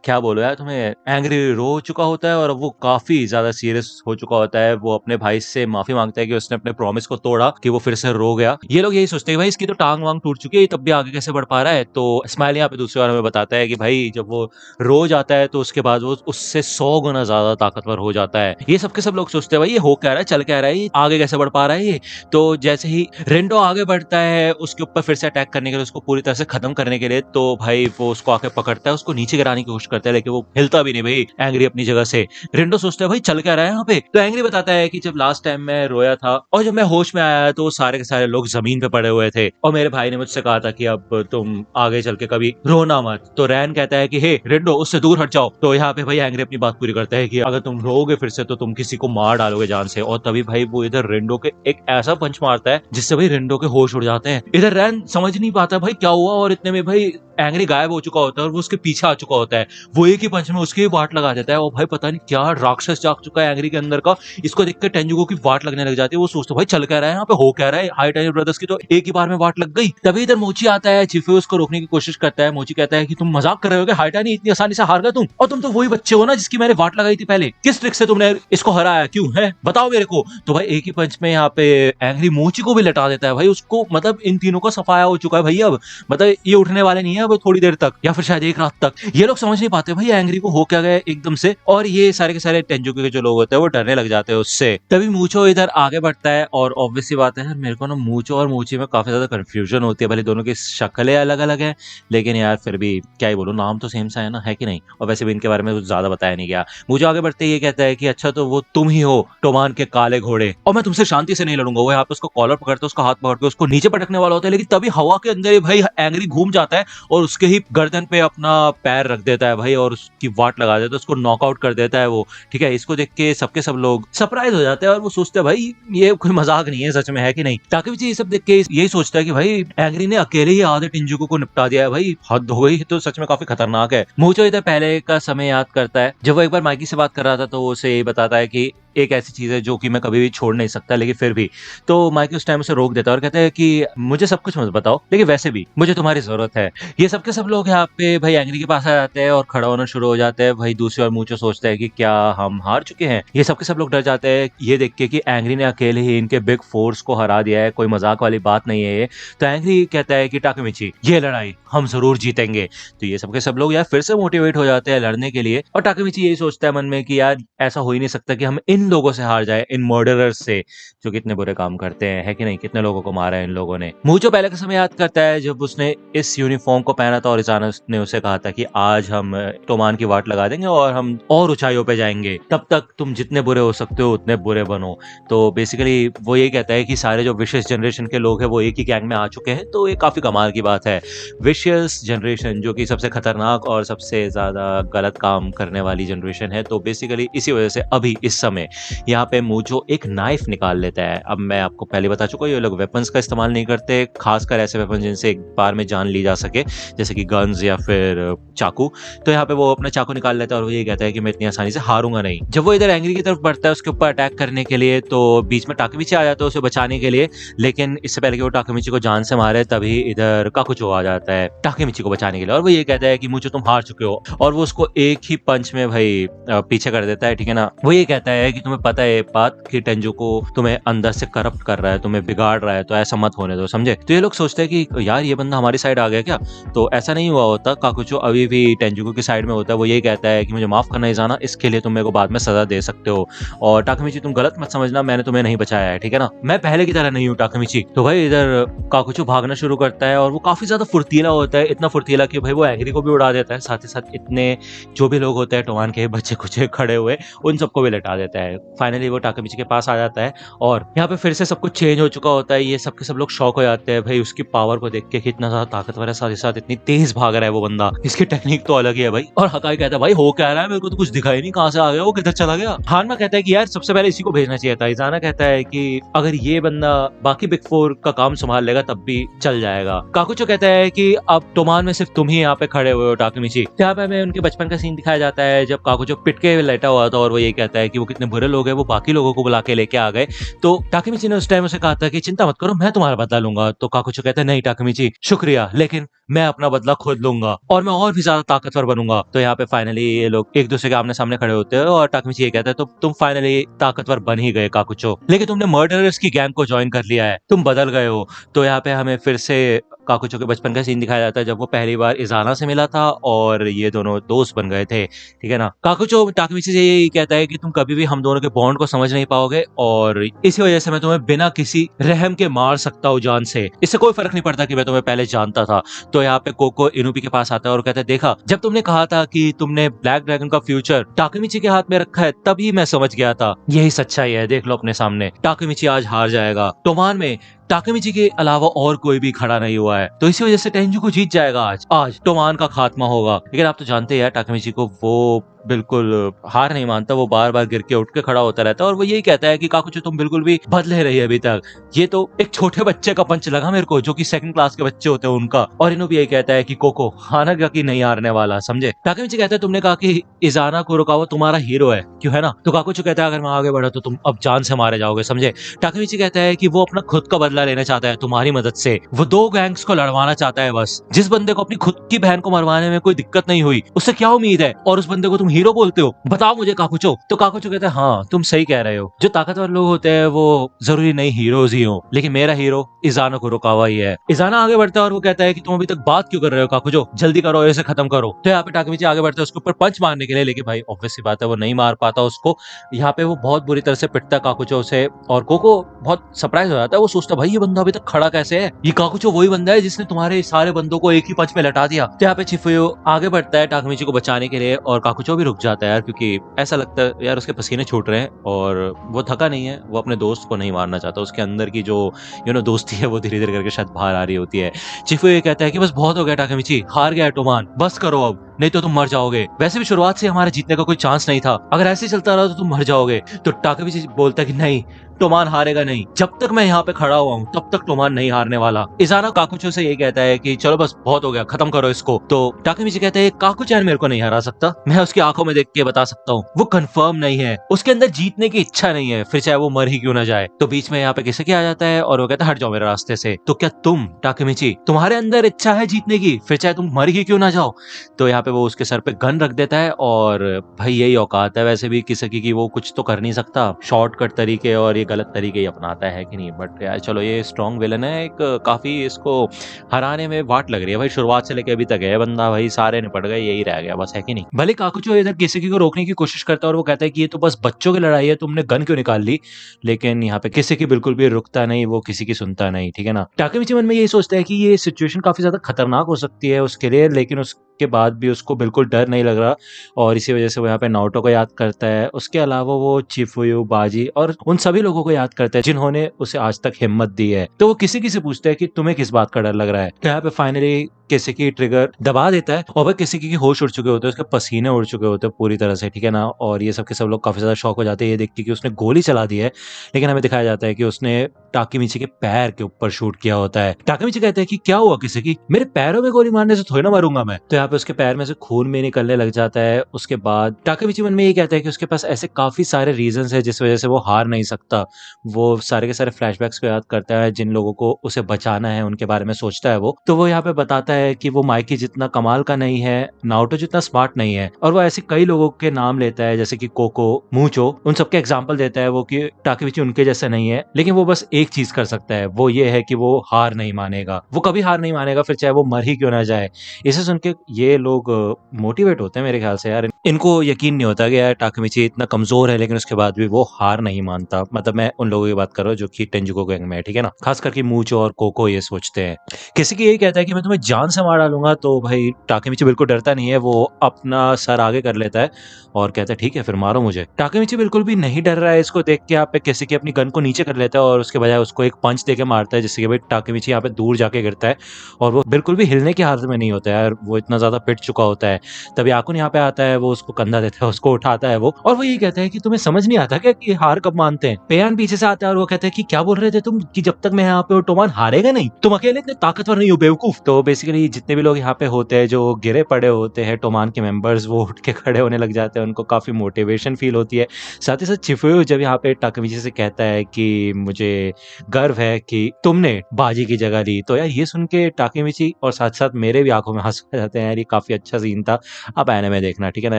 क्या बोलो यार तुम्हें, एंग्री रो चुका होता है और अब वो काफी ज्यादा सीरियस हो चुका होता है। वो अपने भाई से माफी मांगता है कि उसने अपने प्रॉमिस को तोड़ा, कि वो फिर से रो गया। ये लोग यही सोचते हैं भाई इसकी तो टांग वांग टूट चुकी है, तब भी आगे कैसे बढ़ पा रहा है। तो स्माइल यहाँ पे दूसरी बार हमें बताता है कि भाई जब वो रो जाता है तो उसके बाद वो उससे 100 गुना ज्यादा ताकतवर हो जाता है। ये सबके सब लोग सोचते हैं भाई ये हो क्या रहा है, चल क्या रहा है, ये आगे कैसे बढ़ पा रहा है ये। तो जैसे ही रेंडो आगे बढ़ता है उसके ऊपर फिर से अटैक करने के लिए, उसको पूरी तरह से खत्म करने के लिए, तो भाई वो उसको आके पकड़ता है, उसको नीचे गिराने की कोशिश करता है, लेकिन वो हिलता भी नहीं भाई एंग्री अपनी जगह से। रेंडो सोचता है भाई चल क्या रहा है यहाँ पे। तो एंग्री बताता है कि जब लास्ट टाइम मैं रोया था और जब मैं होश में आया तो सारे के सारे लोग जमीन पे पड़े हुए थे, और मेरे भाई ने मुझसे कहा था कि अब तुम आगे चल के कभी रोना मत। तो रैन कहता है कि हे रेंडो उससे दूर हट जाओ। तो यहाँ पे भाई एंग्री अपनी बात पूरी करता है कि अगर तुम रोगे फिर से तो तुम किसी को मार डालोगे जान से। और तभी भाई वो इधर रेंडो के एक ऐसा पंच मारता है जिससे भाई रेंडो के होश उड़ जाते हैं। इधर रैन समझ नहीं पाता भाई क्या हुआ, और इतने में भाई एंग्री गायब हो चुका होता है और वो उसके पीछे आ चुका होता है, वो एक ही पंच में उसकी वाट लगा देता है। और भाई पता नहीं क्या राक्षस जाग चुका है एंग्री के अंदर का, इसको देख के टेंजुको की वाट लगने लग जाती है। वो सोचता है भाई चल क्या रहा है यहाँ पे, हो क्या रहा है, हाई टाइगर ब्रदर्स की तो एक ही बार में वाट लग गई। तभी इधर मोची आता है, चिफे उसको रोकने की कोशिश करता है। मोची कहता है कि तुम मजाक कर रहे हो क्या, हाई टाइगर इतनी आसानी से हार गए तुम, और तुम तो वही बच्चे हो ना जिसकी मैंने वाट लगाई थी पहले, किस ट्रिक से तुमने इसको हराया, क्यों है बताओ मेरे को। तो भाई एक ही पंच में यहाँ पे एंग्री मोची को भी लटा देता है भाई, उसको मतलब इन तीनों का सफाया हो चुका है भाई। अब मतलब ये उठने वाले नहीं है अब थोड़ी देर तक, या फिर शायद एक रात तक। ये लोग समझ नहीं पाते भाई एंग्री को हो क्या गया एकदम से, और ये सारे के सारे टेंजुको के जो लोग होते हैं वो डरने लग जाते हैं उससे। तभी मूचो इधर आगे बढ़ता है, और ऑब्वियसली बात है यार मेरे को ना मूचो और मूची में काफी ज्यादा कंफ्यूजन होती है। भले दोनों की शक्लें अलग अलग है, लेकिन यार फिर भी क्या ही बोलूं, नाम तो सेम सा है ना, है कि नहीं। और वैसे भी इनके बारे में कुछ ज्यादा बताया नहीं गया। मूचो आगे बढ़ते ये कहता है कि अच्छा तो वो तुम ही हो टोमान के काले घोड़े, और मैं तुमसे शांति से नहीं लड़ूंगा। वो यहाँ पे उसको कॉलर पकड़ते उसका हाथ पकड़ के उसको नीचे पटकने वाला होता है, लेकिन तभी हवा के अंदर ही भाई एंग्री घूम जाता है और उसके ही गर्दन पे अपना पैर रख देता है भाई, और उसकी वाट लगा देता है, उसको नॉकआउट कर देता है वो। ठीक है, इसको देख के सबके सब लोग सरप्राइज हो जाते हैं और वो सोचते हैं भाई ये कोई मजाक नहीं है, सच में है कि नहीं। ताकि ये सब देख के यही सोचता है कि भाई एंग्री ने अकेले ही आधे टेंजुको को निपटा दिया है भाई, हद हो गई, तो सच में काफी खतरनाक है। मूचो इधर पहले का समय याद करता है जब वो एक बार माइकी से बात कर रहा था, तो वो उसे यही बताता है कि एक ऐसी चीज है जो कि मैं कभी भी छोड़ नहीं सकता, लेकिन फिर भी। तो माइकी उस टाइम उसे रोक देता है और कहता है कि मुझे सब कुछ मत बताओ, लेकिन वैसे भी मुझे तुम्हारी जरूरत है। ये सबके सब लोग यहाँ पे भाई एंग्री के पास आ जाते हैं और खड़ा होना शुरू हो जाते हैं भाई। दूसरी ओर मूचो सोचता है कि क्या हम हार चुके हैं। ये सबके सब लोग डर जाते हैं ये देख के कि एंग्री ने अकेले ही इनके बिग फोर्स को हरा दिया है, कोई मजाक वाली बात नहीं है ये। तो एंग्री कहता है कि टाकेमिची ये लड़ाई हम जरूर जीतेंगे। तो ये सबके सब लोग यार फिर से मोटिवेट हो जाते हैं लड़ने के लिए, और टाकेमिची यही सोचता है मन में कि यार ऐसा हो ही नहीं सकता कि हम इन लोगों से हार जाए, इन मर्डरर्स से जो कितने बुरे काम करते हैं, है कि नहीं, कितने लोगों को मारा है इन लोगों ने। मूचो पहले का समय याद करता है जब उसने इस यूनिफॉर्म को पहना था और इजाना ने उसे कहा था कि आज हम टोमान की वाट लगा देंगे और हम और ऊंचाइयों पे जाएंगे, तब तक तुम जितने बुरे हो सकते हो उतने बुरे बनो। तो बेसिकली वो ये कहता है कि सारे जो विशेष जनरेशन के लोग हैं वो एक ही गैंग में आ चुके हैं, तो ये काफी कमाल की बात है। विशियस जनरेशन जो कि सबसे खतरनाक और सबसे ज्यादा गलत काम करने वाली जनरेशन है, तो बेसिकली इसी वजह से अभी इस समय यहाँ पे मूचो एक नाइफ निकाल लेता है। अब मैं आपको पहले बता चुका हूँ ये लोग वेपन्स का इस्तेमाल नहीं करते, खासकर ऐसे वेपन जिनसे एक बार में जान ली जा सके, जैसे कि गन्स या फिर चाकू। तो यहाँ पे वो अपना चाकू निकाल लेता है और वो ये कहता है कि मैं इतनी आसानी से हारूंगा नहीं। जब वो इधर एंग्री की तरफ बढ़ता है उसके ऊपर अटैक करने के लिए, तो बीच में टाकेमिची आ जाता है उसे बचाने के लिए, लेकिन इससे पहले कि वो टाकेमिची को जान से मारे तभी इधर काकुचो आ जाता है टाकेमिची को बचाने के लिए, और वो ये कहता है कि मूचो तुम हार चुके हो, और वो उसको एक ही पंच में भाई पीछे कर देता है। ठीक है ना, वो ये कहता है कि तुम्हें पता है बात कि टेंजुको तुम्हें अंदर से करप्ट कर रहा है, तुम्हें बिगाड़ रहा है, तो ऐसा मत होने दो, समझे। तो ये लोग सोचते हैं कि यार ये बंदा हमारी साइड आ गया क्या, तो ऐसा नहीं हुआ होता। काकुचो अभी भी टेंजुको की साइड में होता है। वो ये कहता है कि मुझे माफ करना इजाना, इसके लिए तुम मेरे को बाद में सजा दे सकते हो, और टाकेमिची तुम गलत मत समझना, मैंने तुम्हें नहीं बचाया है, ठीक है ना, मैं पहले की तरह नहीं हूँ टाकेमिची। तो भाई इधर काकुचो भागना शुरू करता है और वो काफी ज्यादा फुर्तीला होता है, इतना फुर्तीला कि भाई वो एंग्री को भी उड़ा देता है, साथ ही साथ इतने जो भी लोग होते हैं टोमान के बच्चे कुछ खड़े हुए उन सबको भी लटा देता है। फाइनली वो टाकेमिची के पास आ जाता है और यहाँ पे फिर से सब कुछ चेंज हो चुका होता है। ये सबके सब लोग शॉक हो जाते हैं भाई उसकी पावर को देख के, कितना ज्यादा ताकतवर है, साथ ही साथ इतनी तेज भाग रहा है वो बंदा, इसकी टेक्निक तो अलग ही है भाई। और हकाई कहता है भाई हो क्या रहा है, मेरे को तो कुछ दिखाई नहीं, कहाँ से आ गया, वो किधर चला गया। हानमा कहता है कि यार सबसे पहले इसी को भेजना चाहिए था। इजाना कहता है कि अगर ये बंदा बाकी बिग फोर का काम संभाल लेगा तब भी चल जाएगा। काकुचो कहता है कि अब टोमान में सिर्फ तुम ही यहाँ पे खड़े हुए हो टाकेमिची। यहाँ पे हमें उनके बचपन का सीन दिखाया जाता है जब काकुचो पिट के लेटा हुआ था और वो ये कहता है कि वो कितने बुरे लोग हैं, वो बाकी लोगों को बुला के लेके आ गए। तो टाकेमिची ने उस टाइम उसे कहा था कि चिंता मत करो, मैं तुम्हारा बदला लूंगा। तो काकुचो कहता है नहीं टाकेमिची शुक्रिया, लेकिन मैं अपना बदला खुद लूंगा और मैं और भी ज्यादा ताकतवर बनूंगा। तो यहाँ पे फाइनली ये लोग एक दूसरे के आमने सामने खड़े होते हैं और टाकेमिची ये कहता है तो तुम फाइनली ताकतवर बन ही गए काकुचो, लेकिन तुमने मर्डरर्स की गैंग को ज्वाइन कर लिया है, तुम बदल गए हो। तो यहाँ पे हमें फिर से काकुचो के बचपन का सीन दिखाया जाता है जब वो पहली बार इजाना से मिला था और ये दोनों दोस्त बन गए थे, ठीक है ना। काकुचो टाकेमिची से यही कहता है कि तुम कभी भी हम दोनों के बॉन्ड को समझ नहीं पाओगे और इसी वजह से मैं तुम्हें बिना किसी रहम के मार सकता हूँ जान से, इससे कोई फर्क नहीं पड़ता कि मैं तुम्हें पहले जानता था। तो यहाँ पे कोको इनुपी के पास आता है और कहता है देखा, जब तुमने कहा था कि तुमने ब्लैक ड्रैगन का फ्यूचर टाकेमिची के हाथ में रखा है तभी मैं समझ गया था, यही सच्चाई है, देख लो अपने सामने, टाकेमिची आज हार जाएगा। टोमान में टाकेमिची के अलावा और कोई भी खड़ा नहीं हुआ है, तो इसी वजह से टेंजुको जीत जाएगा। आज टोमान का खात्मा होगा। लेकिन आप तो जानते हैं यार टाकेमिची को, वो बिल्कुल हार नहीं मानता, वो बार-बार गिर के उठ के खड़ा होता रहता है और वो यही कहता है कि काकुचो तुम बिल्कुल भी बदले रही है अभी तक। ये तो एक छोटे बच्चे का पंच लगा मेरे को, जो कि सेकंड क्लास के बच्चे होते हैं उनका। और इनो भी यही कहता है कि कोको हारेगा कि नहीं हारने वाला, समझे? टाकेमिची कहता है तुमने कहा कि इज़ाना कुरोकावा तुम्हारा हीरो है, क्यों है ना? तो काकुचो कहता है अगर मैं आगे बढ़ा तो तुम अब जान से मारे जाओगे, समझे? टाकेमिची कहता है कि वो अपना खुद का बदला लेना चाहता है तुम्हारी मदद से। वो 2 गैंग्स को लड़वाना चाहता है बस। जिस बंदे को अपनी खुद की बहन को मरवाने में कोई दिक्कत नहीं हुई, उससे क्या उम्मीद है? और उस बंदे को तुम हीरो बोलते हो? बताओ मुझे काकुचो। तो काकुचो कहता है हाँ, तुम सही कह रहे हो। जो ताकतवर लोग होते हैं वो जरूरी नहीं हीरोज ही हो, लेकिन मेरा हीरो इज़ाना कुरोकावा ही है। इज़ाना आगे बढ़ता है और वो कहता है कि तुम अभी तक बात क्यों कर रहे हो काकुचो? जल्दी करो, इसे खत्म करो। तो यहाँ पे टाकेमिची आगे बढ़ता है उसके ऊपर पंच मारने के लिए, लेकिन भाई ऑब्वियस सी बात है वो नहीं मार पाता उसको। यहाँ पे वो बहुत बुरी तरह से पिटता है काकुचो से और कोको बहुत सरप्राइज हो जाता है। वो सोचता है भाई ये बंदा अभी तक खड़ा कैसे है? ये काकुचो वही बंदा है जिसने तुम्हारे सारे बंदों को एक ही पंच में लटा दिया। तो यहाँ पे चिफुयो आगे बढ़ता है टाकेमिची को बचाने के लिए और काकुचो भी रुक जाता है यार, क्योंकि ऐसा लगता है यार उसके पसीने छूट रहे हैं और वो थका नहीं है, वो अपने दोस्त को नहीं मारना चाहता। उसके अंदर की जो दोस्ती है वो धीरे धीरे करके शायद बाहर आ रही होती है। चिफुयो ये कहता है कि बस बहुत हो गया टाकेमिची, हार गया है टोमान, बस करो अब, नहीं तो तुम मर जाओगे। वैसे भी शुरुआत से हमारे जीतने का कोई चांस नहीं था, अगर ऐसे ही चलता रहा तो तुम मर जाओगे। तो टाकेमिची बोलता है कि नहीं, टोमान हारेगा नहीं, जब तक मैं यहाँ पे खड़ा हुआ हूँ तब तक टोमान नहीं हारने वाला। इज़ाना काकुचो से ये कहता है कि चलो बस बहुत हो गया, खत्म करो इसको। तो टाकेमिची कहता है काकुचैन मेरे को नहीं हरा सकता, मैं उसकी आंखों में देख के बता सकता हूँ वो कंफर्म नहीं है, उसके अंदर जीतने की इच्छा नहीं है, फिर चाहे वो मर ही क्यों ना जाए। तो बीच में यहाँ पे किसी आ जाता है और वो कहता है हट जाओ मेरे रास्ते से। तो क्या तुम टाकेमिची, तुम्हारे अंदर इच्छा है जीतने की, फिर चाहे तुम मर ही क्यों ना जाओ। तो यहाँ पे वो उसके सर पे गन रख देता है और भाई यही औकात है वैसे भी किसी की वो कुछ तो कर नहीं सकता, शॉर्टकट तरीके और ये गलत तरीके ही अपनाता है कि नहीं। बट यार चलो ये स्ट्रॉन्ग विलन है, एक काफी इसको हराने में वाट लग रही है भाई, शुरुआत से लेके अभी तक है बंदा, भाई सारे निपट गए, यही रह गया बस, है कि नहीं। भले काकुचो इधर किसी को रोकने की कोशिश करता है और वो कहता है कि ये तो बस बच्चों की लड़ाई है, तुमने गन क्यों निकाल ली, लेकिन यहाँ पे किसी की बिल्कुल भी रुकता नहीं, वो किसी की सुनता नहीं, ठीक है ना। टाकेमिची मन में यही सोचता है कि ये सिचुएशन काफी ज्यादा खतरनाक हो सकती है उसके लिए, लेकिन उसके बाद भी उसको बिल्कुल डर नहीं लग रहा और इसी वजह से वो यहाँ पे नारुतो को याद करता है। उसके अलावा वो चिफुयु, बाजी और उन सभी लोगों को याद करता है जिन्होंने उसे आज तक हिम्मत दी है। तो वो किसी से पूछता है कि तुम्हें किस बात का डर लग रहा है। तो यहाँ पे फाइनली किसी की ट्रिगर दबा देता है और वह किसी की होश उड़ चुके होते हैं, उसके पसीने उड़ चुके होते हैं पूरी तरह से, ठीक है ना। और ये सब के सब लोग काफी ज्यादा शॉक हो जाते हैं ये देख के कि उसने गोली चला दी है, लेकिन हमें दिखाया जाता है कि उसने टाकेमिची के पैर के ऊपर शूट किया होता है। टाकेमिची कहते हैं कि क्या हुआ किसी की, मेरे पैरों में गोली मारने से थोड़ी ना मरूंगा मैं। तो यहाँ पे उसके पैर में से खून भी निकलने लग जाता है। उसके बाद टाकेमिची मन में ये कहता है कि उसके पास ऐसे काफी सारे रीजंस है जिस वजह से वो हार नहीं सकता। वो सारे के सारे फ्लैशबैक्स को याद करता है, जिन लोगों को उसे बचाना है उनके बारे में सोचता है वो। तो वो यहाँ पे बताता है कि वो माइकी जितना कमाल का नहीं है, नारुतो जितना स्मार्ट नहीं है, और वो ऐसे कई लोगों के नाम लेता है जैसे कि कोको, मूचो, उन सबके एग्जाम्पल देता है वो कि टाकेमिची उनके जैसा नहीं है, लेकिन वो बस एक चीज कर सकता है, वो ये है कि वो हार नहीं मानेगा, वो कभी हार नहीं मानेगा, फिर चाहे वो मर ही क्यों ना जाए। इसे सुन के ये लोग मोटिवेट होते हैं मेरे ख्याल से यार, इनको यकीन नहीं होता कि यार टाकेमिची इतना कमजोर है लेकिन उसके बाद भी वो हार नहीं मानता। मतलब मैं उन लोगों की बात कर रहा हूँ जो कि टेंजुको गैंग में है, ठीक है ना। खास करके मूचो और कोको ये सोचते हैं। किसी की यही कहता है कि मैं तुम्हें जान से मार डालूंगा, तो भाई टाकेमिची बिल्कुल डरता नहीं है, वो अपना सर आगे कर लेता है और कहता है ठीक है फिर मारो मुझे। टाकेमिची बिल्कुल भी नहीं डर रहा है, इसको देख के यहाँ पे किसी की अपनी गन को नीचे कर लेता है और उसके बजाय उसको एक पंच देके मारता है, जिससे कि भाई टाकेमिची यहाँ पे दूर जाके गिरता है और वो बिल्कुल भी हिलने की हालत में नहीं होता है यार, वो इतना ज्यादा पिट चुका होता है। तभी आकुन यहाँ पे आता है, वो उसको कंधा देता है, उसको उठाता है वो, और वो ये कहता है कि तुम्हें समझ नहीं आता क्या कि हार कब मानते हैं। पेयान पीछे से आता है और वो कहता है कि क्या बोल रहे थे तुम कि जब तक मैं यहाँ पे हूँ टोमान हारेगा नहीं, तुम अकेले इतने ताकतवर नहीं हो बेवकूफ। तो बेसिकली जितने भी लोग यहाँ पे होते हैं जो गिरे पड़े होते हैं टोमान के मेंबर्स, वो उठ के खड़े होने लग जाते हैं, उनको काफी मोटिवेशन फील होती है। साथ ही साथ चिफुयो जब यहाँ पे टाकेमिची से कहता है कि मुझे गर्व है कि तुमने बाजी की जगह ली, तो यार ये सुन के टाकेमिची और साथ साथ मेरे भी आंखों में आंसू आ जाते हैं यार, ये काफी अच्छा सीन था। आप एनिमे देखना, ठीक है ना।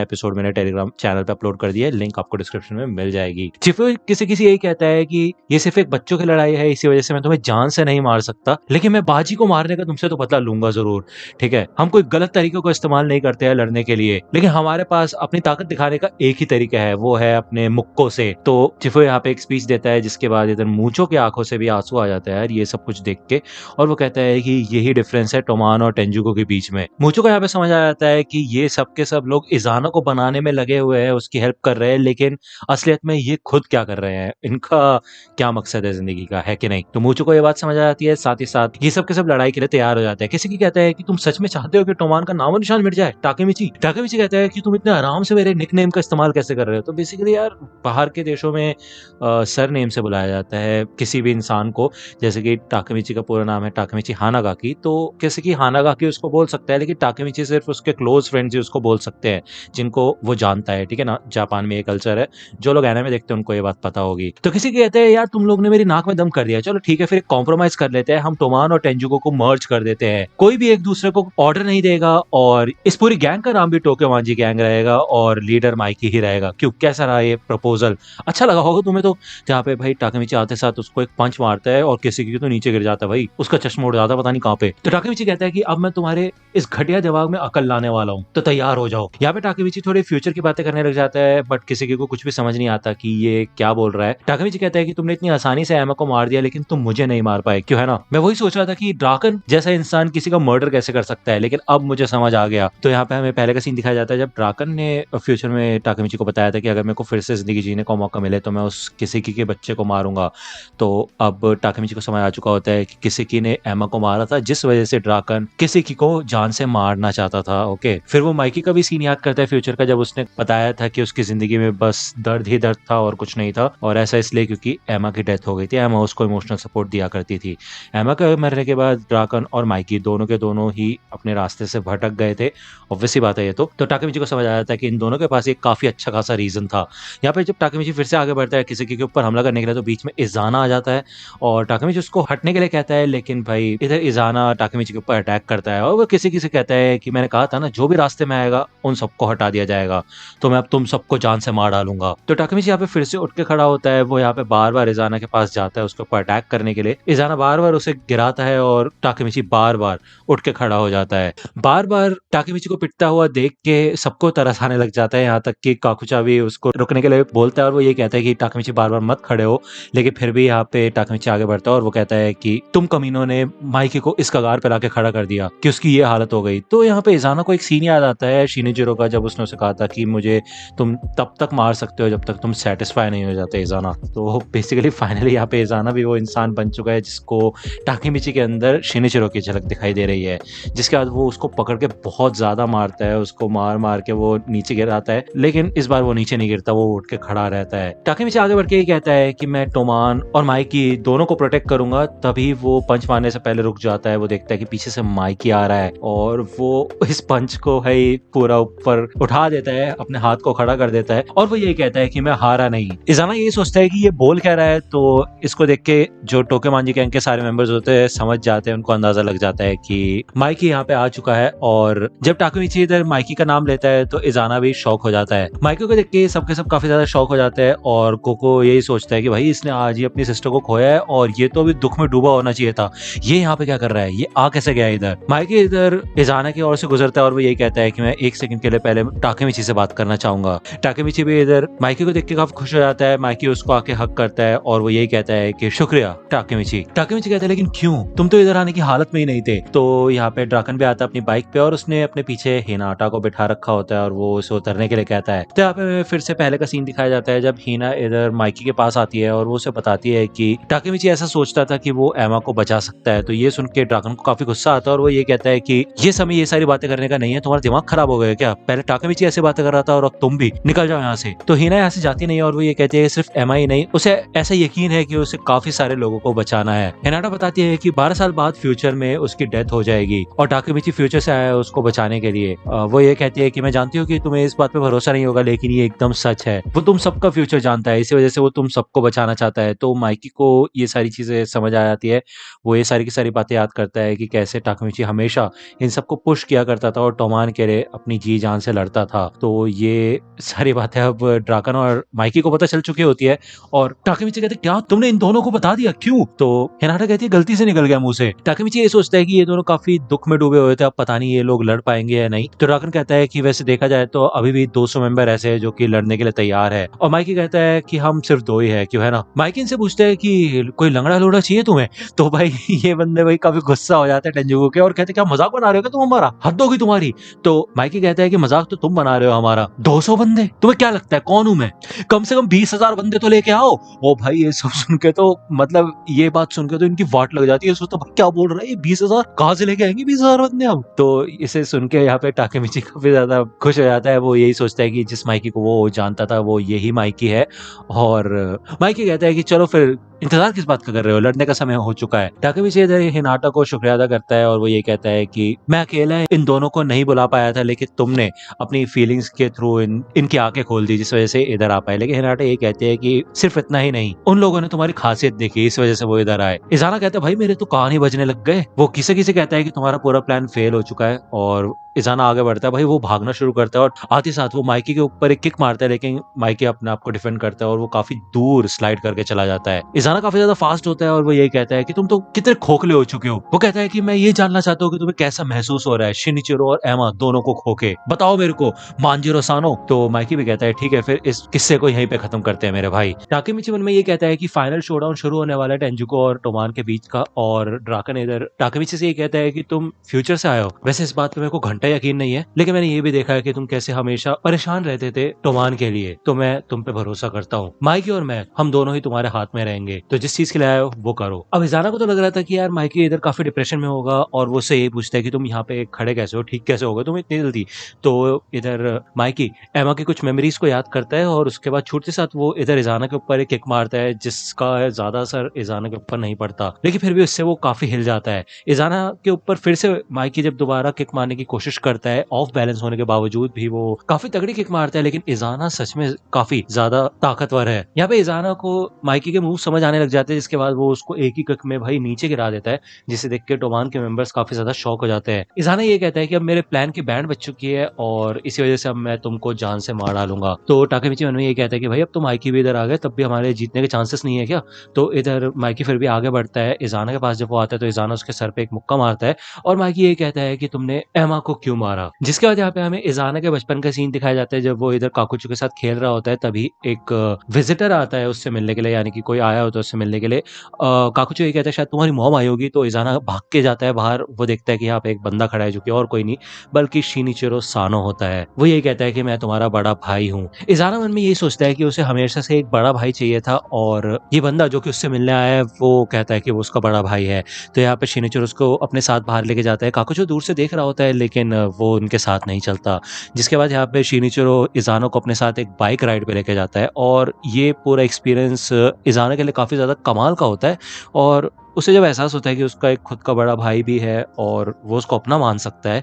एपिसोड मैंने टेलीग्राम चैनल पे अपलोड कर दिया है, लिंक आपको डिस्क्रिप्शन में मिल जाएगी। चिफुयो किसी यही कहता है कि ये सिर्फ एक बच्चों की लड़ाई है, इसी वजह से मैं तुम्हें जान से नहीं मार सकता, लेकिन मैं बाजी को मारने का तुमसे तो बदला लूंगा जरूर, ठीक है। हम कोई गलत तरीकों को इस्तेमाल नहीं करते हैं लड़ने के लिए, लेकिन हमारे पास अपनी ताकत दिखाने का एक ही तरीका है, वो है अपने मुक्कों से। तो चिफुयो यहाँ पे एक स्पीच देता है जिसके बाद इधर मूचो की आंखों से भी आंसू आ जाता है यार ये सब कुछ देख के, और वो कहता है कि यही डिफरेंस है टोमान और टेंजुको के बीच में। मूचो को यहाँ पे समझ आ जाता है कि ये सब के सब लोग इज़ाना को बनाने में लगे हुए हैं, उसकी हेल्प कर रहे हैं, लेकिन असलियत में ये खुद क्या कर रहे हैं, इनका क्या मकसद है जिंदगी का, है कि नहीं। तो मूचो को ये बात समझ आ जाती है, साथ ही साथ ये सब के सब लड़ाई के लिए तैयार हो जाते हैं। किसी की कहते कहता है कि तुम सच में चाहते हो कि टोमान का नामो निशान मिट जाए? टाकेमिची टाकेमिची कहता है कि तुम इतने आराम से मेरे निकनेम का इस्तेमाल कैसे कर रहे हो? तो बेसिकली यार बाहर के देशों में सर नेम से बुलाया जाता है किसी भी इंसान को, जैसे कि टाकेमिची का पूरा नाम है टाकेमिची हानागाकी, तो किसी की हानागाकी उसको बोल सकता है, लेकिन टाकेमिची सिर्फ उसके क्लोज फ्रेंड्स ही उसको बोल सकते हैं जिनको वो जानता है, ठीक है ना। जापान में ये कल्चर है, जो लोग एनिमे देखते हैं उनको ये बात पता होगी। तो किसी कहते हैं यार तुम लोग ने मेरी नाक में दम कर दिया, चलो ठीक है फिर एक कॉम्प्रोमाइज कर लेते हैं, हम टोमान और टेंजुको को मर्ज कर देते हैं, कोई भी एक दूसरे को ऑर्डर नहीं देगा और इस पूरी गैंग का नाम भी टोक्यो मांजी गैंग रहेगा और लीडर माइकी ही रहेगा। क्यों, कैसा रहा ये प्रपोजल? अच्छा लगा होगा तुम्हें तो। जहाँ पे भाई टाकेमिची आते साथ उसको एक पंच मारता है और किसी की तो नीचे गिर जाता है, भाई उसका चश्मा उड़ जाता, पता नहीं कहाँ पे। तो टाकेमिची कहता है कि अब मैं तुम्हारे इस घटिया दिमाग में अकल लाने वाला हूँ, तो तैयार हो जाओ। यहाँ पे टाकेमिची थोड़ी फ्यूचर की बातें करने लग जाता है, बट किसी को कुछ भी समझ नहीं आता कि ये क्या बोल रहा है। टाकेमिची कहता है कि तुमने इतनी आसानी से एमा को मार दिया, लेकिन तुम मुझे नहीं मार पाए, क्यों, है ना। मैं वही सोच रहा था कि ड्राकन जैसा इंसान किसी का मर्डर कैसे कर सकता है, लेकिन अब मुझे समझ आ गया। तो यहाँ पे हमें पहले का सीन दिखाया जाता है जब ड्राकन ने फ्यूचर में टाकेमिची को बताया था कि अगर मेरे को फिर से जिंदगी जीने का मौका मिले तो मैं उस किसी के बच्चे को मारूंगा। तो अब टाकेमिची को समझ आ चुका होता है कि किसी ने एमा को मारा था, जिस वजह से ड्राकन किसी को जान से मारना चाहता था। ओके, फिर वो माइकी का भी सीन याद करता है फ्यूचर का, जब उसने बताया था कि उसकी जिंदगी में बस दर्द ही दर्द था और कुछ नहीं था, और ऐसा इसलिए क्योंकि एमा की डेथ हो गई थी। एमा उसको इमोशनल सपोर्ट दिया करती थी। एमा के मरने के बाद ड्राकन और माइकी दोनों के दोनों ही अपने रास्ते से भटक गए थे, ऑब्वियसली बात है ये तो टाकेमिची को समझ आया था कि इन दोनों के पास एक काफी अच्छा खासा रीजन था। यहाँ पे जब टाकेमिची फिर से आगे बढ़ता है किसी के ऊपर हमला करने के लिए, तो बीच में इजाना आ जाता है और टाकेमिची उसको हटने के लिए कहता है, लेकिन भाई इधर इजाना टाकेमिची के ऊपर अटैक करता है और वो किसी से कहता है कि मैंने कहा था ना, जो भी रास्ते में आएगा उन सबको हटा दिया जाएगा, तो मैं अब तुम सबको जान से मार डालूंगा। तो टाकेमिची यहाँ पे फिर से उठ के खड़ा होता है, वो यहाँ पे बार बार इजाना के पास जाता है उसके ऊपर अटैक करने के लिए। इजाना बार बार उसे गिराता है और टाकेमिची बार बार उठ के खड़ा हो जाता है। बार बार टाकेमिची को पिटता हुआ देख के सबको तरस आने लग जाता है, यहाँ तक कि काकुचा भी उसको रुकने के लिए बोलता है और वो ये कहता है कि टाकेमिची बार बार मत खड़े हो, लेकिन फिर भी यहाँ पे टाकेमिची आगे बढ़ता है और वो कहता है कि तुम कमीनों ने माइकी को इस कगार पे लाके खड़ा कर दिया कि उसकी ये हालत हो गई। तो यहाँ पे इजाना को एक सीन याद आता है शिनिजिरो का, जब उसने उसे कहा था कि मुझे तुम तब तक मार सकते हो जब तक तुम सेटिस्फाई नहीं हो जाते इजाना। तो बेसिकली फाइनली यहाँ पे इजाना भी वो इंसान बन चुका है जिसको टाकेमिची के अंदर शिनिजिरो की झलक दिखाई दे रही है, जिसके बाद वो उसको पकड़ के बहुत ज्यादा मारता है, उसको मार मार के वो नीचे गिराता है, लेकिन इस बार वो नीचे नहीं गिरता, वो उठ के खड़ा रहता है। टाकेमिची आगे बढ़ के ये कहता है कि मैं टोमान और माइकी दोनों को प्रोटेक्ट करूंगा। तभी वो पंच मारने से पहले रुक जाता है, वो देखता है कि पीछे से माइकी आ रहा है और वो इस पंच को है पूरा ऊपर उठा देता है, अपने हाथ को खड़ा कर देता है और वो ये कहता है कि मैं हारा नहीं। इजाना ये सोचता है कि ये बोल क्या रहा है, तो इसको देख के जो टोक्यो मांजी गैंग के सारे मेंबर्स होते हैं समझ जाते हैं, उनको अंदाजा लग जाता है कि माइकी यहाँ पे आ चुका है। और जब टाकेमिची इधर माइकी का नाम लेता है तो इजाना भी शॉक हो जाता है। माइकी को देख के सबके सब काफी ज्यादा शॉक हो जाते हैं और कोको यही सोचता है कि भाई इसने आज ही अपनी सिस्टर को खोया है और ये तो अभी दुख में डूबा होना चाहिए था, ये यहाँ पे क्या कर रहा है, ये आ कैसे गया इधर। माइकी इधर इजाना की ओर से गुजरता है और वो यही कहता है कि मैं एक सेकंड के लिए पहले टाकेमिची से बात करना चाहूंगा। टाकेमिची भी इधर माइकी को देख के काफी खुश हो जाता है, माइकी उसको आके हक करता है और वो यही कहता है कि शुक्रिया टाकेमिची। टाकेमिची कहता है लेकिन क्यों, तुम तो इधर आने की हालत में ही नहीं थे। तो यहाँ पे ड्राकन भी आता है अपनी बाइक पे और उसने अपने पीछे हिनाटा को बिठा रखा होता है और वो उसे उतरने के लिए कहता है। तो यहाँ पे फिर से पहले का सीन दिखाया जाता है जब हिना इधर माइकी के पास आती है और वो उसे बताती है कि टाकेमिची ऐसा सोचता था कि वो एमा को बचा सकता है। तो ये सुन के ड्राकन को काफी गुस्सा आता है और वो ये कहता है कि ये समय ये सारी बातें करने का नहीं है, तुम्हारा दिमाग खराब हो गया क्या, पहले टाकेमिची ऐसे बातें कर रहा था और अब तुम भी निकल जाओ यहाँ से। तो हिना यहाँ से जाती नहीं और वो ये कहती है सिर्फ एमा ही नहीं, उसे ऐसा यकीन है कि उसे काफी सारे लोगों को बचाना है। हिनाटा बताती है कि 12 साल बाद फ्यूचर में उसकी डेथ हो जाएगी और टाकेमिची फ्यूचर से आया है उसको बचाने के लिए। वो ये कहती है कि मैं जानती हूँ कि तुम्हें इस बात पे भरोसा नहीं होगा, लेकिन ये एकदम सच है, वो तुम सबका फ्यूचर जानता है, इसी वजह से वो तुम सबको बचाना चाहता है। तो माइकी को ये सारी चीजें समझ आ जाती है, वो ये सारी की सारी बातें याद करता है कि कैसे टाकेमिची हमेशा इन सबको पुश किया करता था और टोमान के लिए अपनी जी जान से लड़ता था। तो ये सारी बातें अब ड्राकन और माइकी को पता चल चुकी होती है और टाकेमिची कहते क्या तुमने इन दोनों को बता दिया, क्यों। तो हिनाटा कहती है गलती से निकल गया मुंह से। टाकेमिची ये सोचता है कि ये दोनों काफी दुख में डूबे हुए थे, अब पता नहीं ये लोग लड़ पाएंगे या नहीं। तो ड्राकन कहता है कि वैसे देखा जाए तो अभी भी 200 मेंबर ऐसे हैं जो कि लड़ने के लिए तैयार है और माइकी कहता है कि हम सिर्फ 2 ही है, क्यों, है ना। माइकी इनसे पूछता है कि कोई लंगड़ा लोड़ा चाहिए तुम्हें। तो भाई ये बंदे भाई काफी गुस्सा हो जाते हैं टेंजुको के और कहते क्या मजाक बना रहे हो क्या तुम हमारा, हद होगी तुम्हारी। तो माइकी कहता है कि मजाक तो तुम बना रहे हो हमारा, 200 बंदे, तुम्हें क्या लगता है कौन हूं मैं, कम से कम 20,000 बंदे तो लेके आओ। ओ भाई ये सब सुन के तो मतलब ये बात सुन के तो इनकी वाट लग जाती है, सोचता क्या बोल रहा है ये 20,000 कहां से लेके आएंगे 20,000 बंदे हम। तो इसे सुन के यहाँ पे टाकेमिची काफी ज्यादा खुश हो जाता है। वो यही सोचता है कि जिस माइकी को वो जानता था वो यही माइकी है। और माइकी कहता है कि चलो फिर इंतजार किस बात का कर रहे हो, लड़ने का समय हो चुका है। टाकेमिची इधर हिनाटा को शुक्रिया अदा करता है और वो ये कहता है कि मैं अकेला इन दोनों को नहीं बुला पाया था, लेकिन तुमने अपनी फीलिंग्स के थ्रू इनकी आंखें खोल दी, जिस वजह से इधर आ पाए। लेकिन हिनाटा ये कहते हैं कि सिर्फ इतना ही नहीं, उन लोगों ने तुम्हारी खासियत देखी, इस वजह से वो इधर आए। इजाना कहता है भाई मेरे तो कान ही बजने लग गए। वो किसे किसे कहता है कि तुम्हारा पूरा प्लान फेल हो चुका है। और इजाना आगे बढ़ता है, भाई वो भागना शुरू करता है और आते साथ वो माइकी के ऊपर एक किक मारता है, लेकिन माइकी अपने आप को डिफेंड करता है और वो काफी दूर स्लाइड करके चला जाता है। इजाना काफी ज्यादा फास्ट होता है और वो यही कहता है कि तुम तो कितने खोखले हो चुके हो। वो कहता है कि मैं ये जानना चाहता हूँ कि तुम्हें कैसा महसूस हो रहा है शिनिचिरो और एमा दोनों को खोके, बताओ मेरे को मांजिरो सानो। तो माइकी भी कहता है ठीक है फिर इस किस्से को यहीं पे खत्म करते हैं मेरे भाई। टाकेमिची मन में ये कहता है कि फाइनल शोडाउन शुरू होने वाला है टेंजुको और टोमान के बीच का। और ड्राकन इधर टाकेमिची से ये कहता है कि तुम फ्यूचर से आए हो। वैसे इस बात पे मेरे को घंटा यकीन नहीं है, लेकिन मैंने ये भी देखा है कि तुम कैसे हमेशा परेशान रहते थे टोमान के लिए, तो मैं तुम पे भरोसा करता हूँ। माइकी और मैं हम दोनों ही तुम्हारे हाथ में रहेंगे, तो जिस चीज के लिए आए हो वो करो। अब इजाना को तो लग रहा था कि यार माइकी इधर काफी डिप्रेशन में होगा और वो उससे यही पूछता है कि तुम यहाँ पे खड़े कैसे हो, ठीक कैसे हो गए तुम इतनी जल्दी। तो इधर माइकी एमा की कुछ मेमोरीज को याद करता है और उसके बाद छूटते साथ वो इधर इजाना के ऊपर एक किक मारता है, जिसका ज्यादा असर इजाना के ऊपर नहीं पड़ता, लेकिन फिर भी उससे वो काफी हिल जाता है। इजाना के ऊपर फिर से माइकी जब दोबारा किक मारने की कोशिश करता है, ऑफ बैलेंस होने के बावजूद भी वो काफी तगड़ी किक मारता है, लेकिन इजाना सच में काफी ज्यादा ताकतवर है। यहाँ पे इजाना को माइकी के मूव समझ आने लग जाते हैं, जिसके बाद वो उसको एक ही किक में भाई नीचे गिरा देता है, जिसे देख के टोमान के मेंबर्स काफी ज्यादा शॉक हो जाते हैं। इजाना ये कहता है कि अब मेरे प्लान की बैंड बज चुकी है और इसी वजह से अब मैं तुमको जान से मार डालूंगा। तो टाकेमिची मन में ये कहता है कि भाई अब तो माइकी भी इधर आ गए, तब भी हमारे जीतने के चांसेस नहीं है क्या। तो इधर माइकी फिर भी आगे बढ़ता है इजाना के पास। जब वो आता है तो इजाना उसके सर पे एक मुक्का मारता है और माइकी ये कहता है कि तुमने एमा को क्यों मारा। जिसके बाद यहाँ पे हमें इजाना के बचपन का सीन दिखाया जाता है। जब वो इधर काकुचू के साथ खेल रहा होता है तभी एक विजिटर आता है उससे मिलने के लिए, यानी कि कोई आया होता है उससे मिलने के लिए। काकुचू ये कहता है शायद तुम्हारी मॉम आई होगी। तो इजाना भाग के जाता है बाहर। वो देखता है कि यहाँ पे एक बंदा खड़ा है जो कि और कोई नहीं बल्कि शिनिचिरो सानो होता है। वो ये कहता है कि मैं तुम्हारा बड़ा भाई हूँ। इजाना मन में यही सोचता है कि उसे हमेशा से एक बड़ा भाई चाहिए था और ये बंदा जो कि उससे मिलने आया है वो कहता है कि वो उसका बड़ा भाई है। तो यहाँ पे शिनिचिरो उसको अपने साथ बाहर लेके जाता है। काकुचो दूर से देख रहा होता है लेकिन वो उनके साथ नहीं चलता। जिसके बाद यहाँ पे शिनिचिरो इजानो को अपने साथ एक बाइक राइड पे लेके जाता है और ये पूरा एक्सपीरियंस इजानो के लिए काफी ज्यादा कमाल का होता है। और उसे जब एहसास होता है कि उसका एक खुद का बड़ा भाई भी है और वो उसको अपना मान सकता है,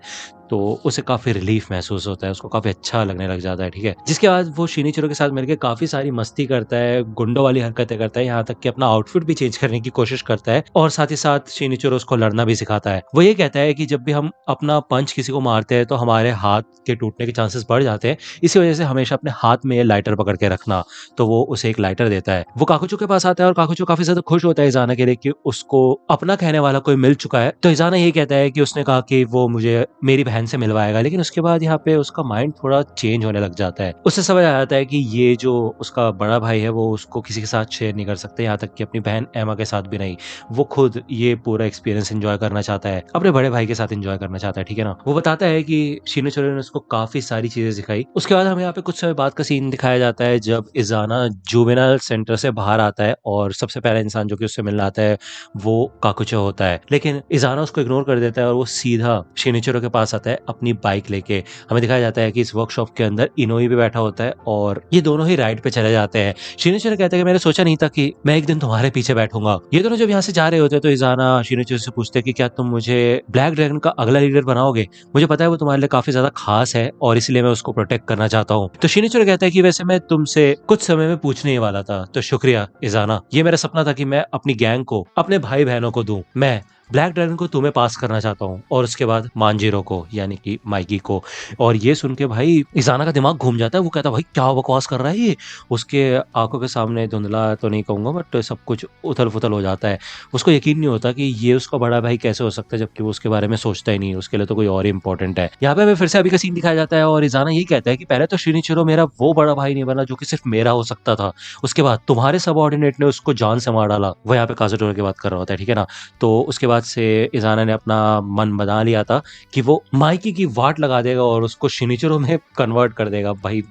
तो उसे काफी रिलीफ महसूस होता है, उसको काफी अच्छा लगने लग जाता है। ठीक है, जिसके बाद वो शिनिचिरो के साथ मिलकर काफी सारी मस्ती करता है, गुंडों वाली हरकतें करता है, यहाँ तक कि अपना आउटफिट भी चेंज करने की कोशिश करता है और साथ ही साथ शिनिचिरो उसको लड़ना भी सिखाता है। वो ये कहता है कि जब भी हम अपना पंच किसी को मारते हैं तो हमारे हाथ के टूटने के चांसेस बढ़ जाते हैं, इसी वजह से हमेशा अपने हाथ में लाइटर पकड़ के रखना। तो वो उसे एक लाइटर देता है। वो काकुचो के पास आता है और काकुचो काफी ज्यादा खुश होता है इजाना के लिए कि उसको अपना कहने वाला कोई मिल चुका है। तो इजाना ये कहता है कि उसने कहा कि वो मुझे मेरी बहन से मिलवाएगा, लेकिन उसके बाद यहाँ पे उसका माइंड थोड़ा चेंज होने लग जाता है। उसे समझ आ जाता है कि ये जो उसका बड़ा भाई है वो उसको किसी के साथ शेयर नहीं कर सकता, यहाँ तक कि अपनी बहन एमा के साथ भी नहीं। वो खुद ये पूरा एक्सपीरियंस एंजॉय करना चाहता है, अपने बड़े भाई के साथ एंजॉय करना चाहता है। ठीक है ना। वो बताता है कि शिनिचिरो ने उसको काफी सारी चीजें सिखाई। उसके बाद हमें यहाँ पे कुछ समय बाद का सीन दिखाया जाता है जब इजाना जुवेनाइल सेंटर से बाहर आता है और सबसे पहला इंसान जो कि उससे मिलने आता है वो काकुचो होता है। लेकिन इजाना उसको इग्नोर कर देता है और वो सीधा शिनिचिरो के पास आता है अपनी बाइक लेके। हमें दिखाया जाता है कि इस वर्कशॉप के अंदर इनोई भी बैठा होता है और ये दोनों ही राइड पे चले जाते हैं। शिनिचिरो कहता है कि मैंने सोचा नहीं था कि मैं एक दिन तुम्हारे पीछे बैठूंगा। ये दोनों जब यहाँ से जा रहे होते हैं तो इजाना शिनिचिरो से पूछते हैं कि क्या तुम मुझे ब्लैक ड्रैगन का अगला लीडर बनाओगे। मुझे पता है वो तुम्हारे लिए काफी ज्यादा खास है और इसलिए मैं उसको प्रोटेक्ट करना चाहता हूँ। तो शिनिचिरो कहता है कि वैसे मैं तुमसे कुछ समय में पूछने ही वाला था, तो शुक्रिया इजाना। ये मेरा सपना था कि मैं अपनी गैंग को, अपने भाई बहनों को दूं। मैं ब्लैक ड्रैगन को तुम्हें पास करना चाहता हूँ और उसके बाद मांजिरो को, यानी कि माइकी को। और ये सुन के भाई इजाना का दिमाग घूम जाता है। वो कहता है भाई क्या बकवास कर रहा है ये। उसके आंखों के सामने धुंधला तो नहीं कहूंगा बट सब कुछ उथल फुथल हो जाता है। उसको यकीन नहीं होता कि ये उसका बड़ा भाई कैसे हो सकता है, जबकि वो उसके बारे में सोचता ही नहीं, उसके लिए तो कोई और ही इंपॉर्टेंट है। यहाँ पे हमें फिर से अभी का सीन दिखाया जाता है और इजाना यही कहता है कि पहले तो शिनिचिरो मेरा वो बड़ा भाई नहीं बना जो कि सिर्फ मेरा हो सकता था, उसके बाद तुम्हारे सबऑर्डिनेट ने उसको जान से मार डाला। वो यहाँ पे काजुटोरो की बात कर रहा होता है। ठीक है ना। तो उसके बाद बाद से इज़ाना ने अपना मन बना लिया था कि वो माइकी की वाट लगा देगा और उसको शिनिचिरो में कन्वर्ट कर देगा। भाई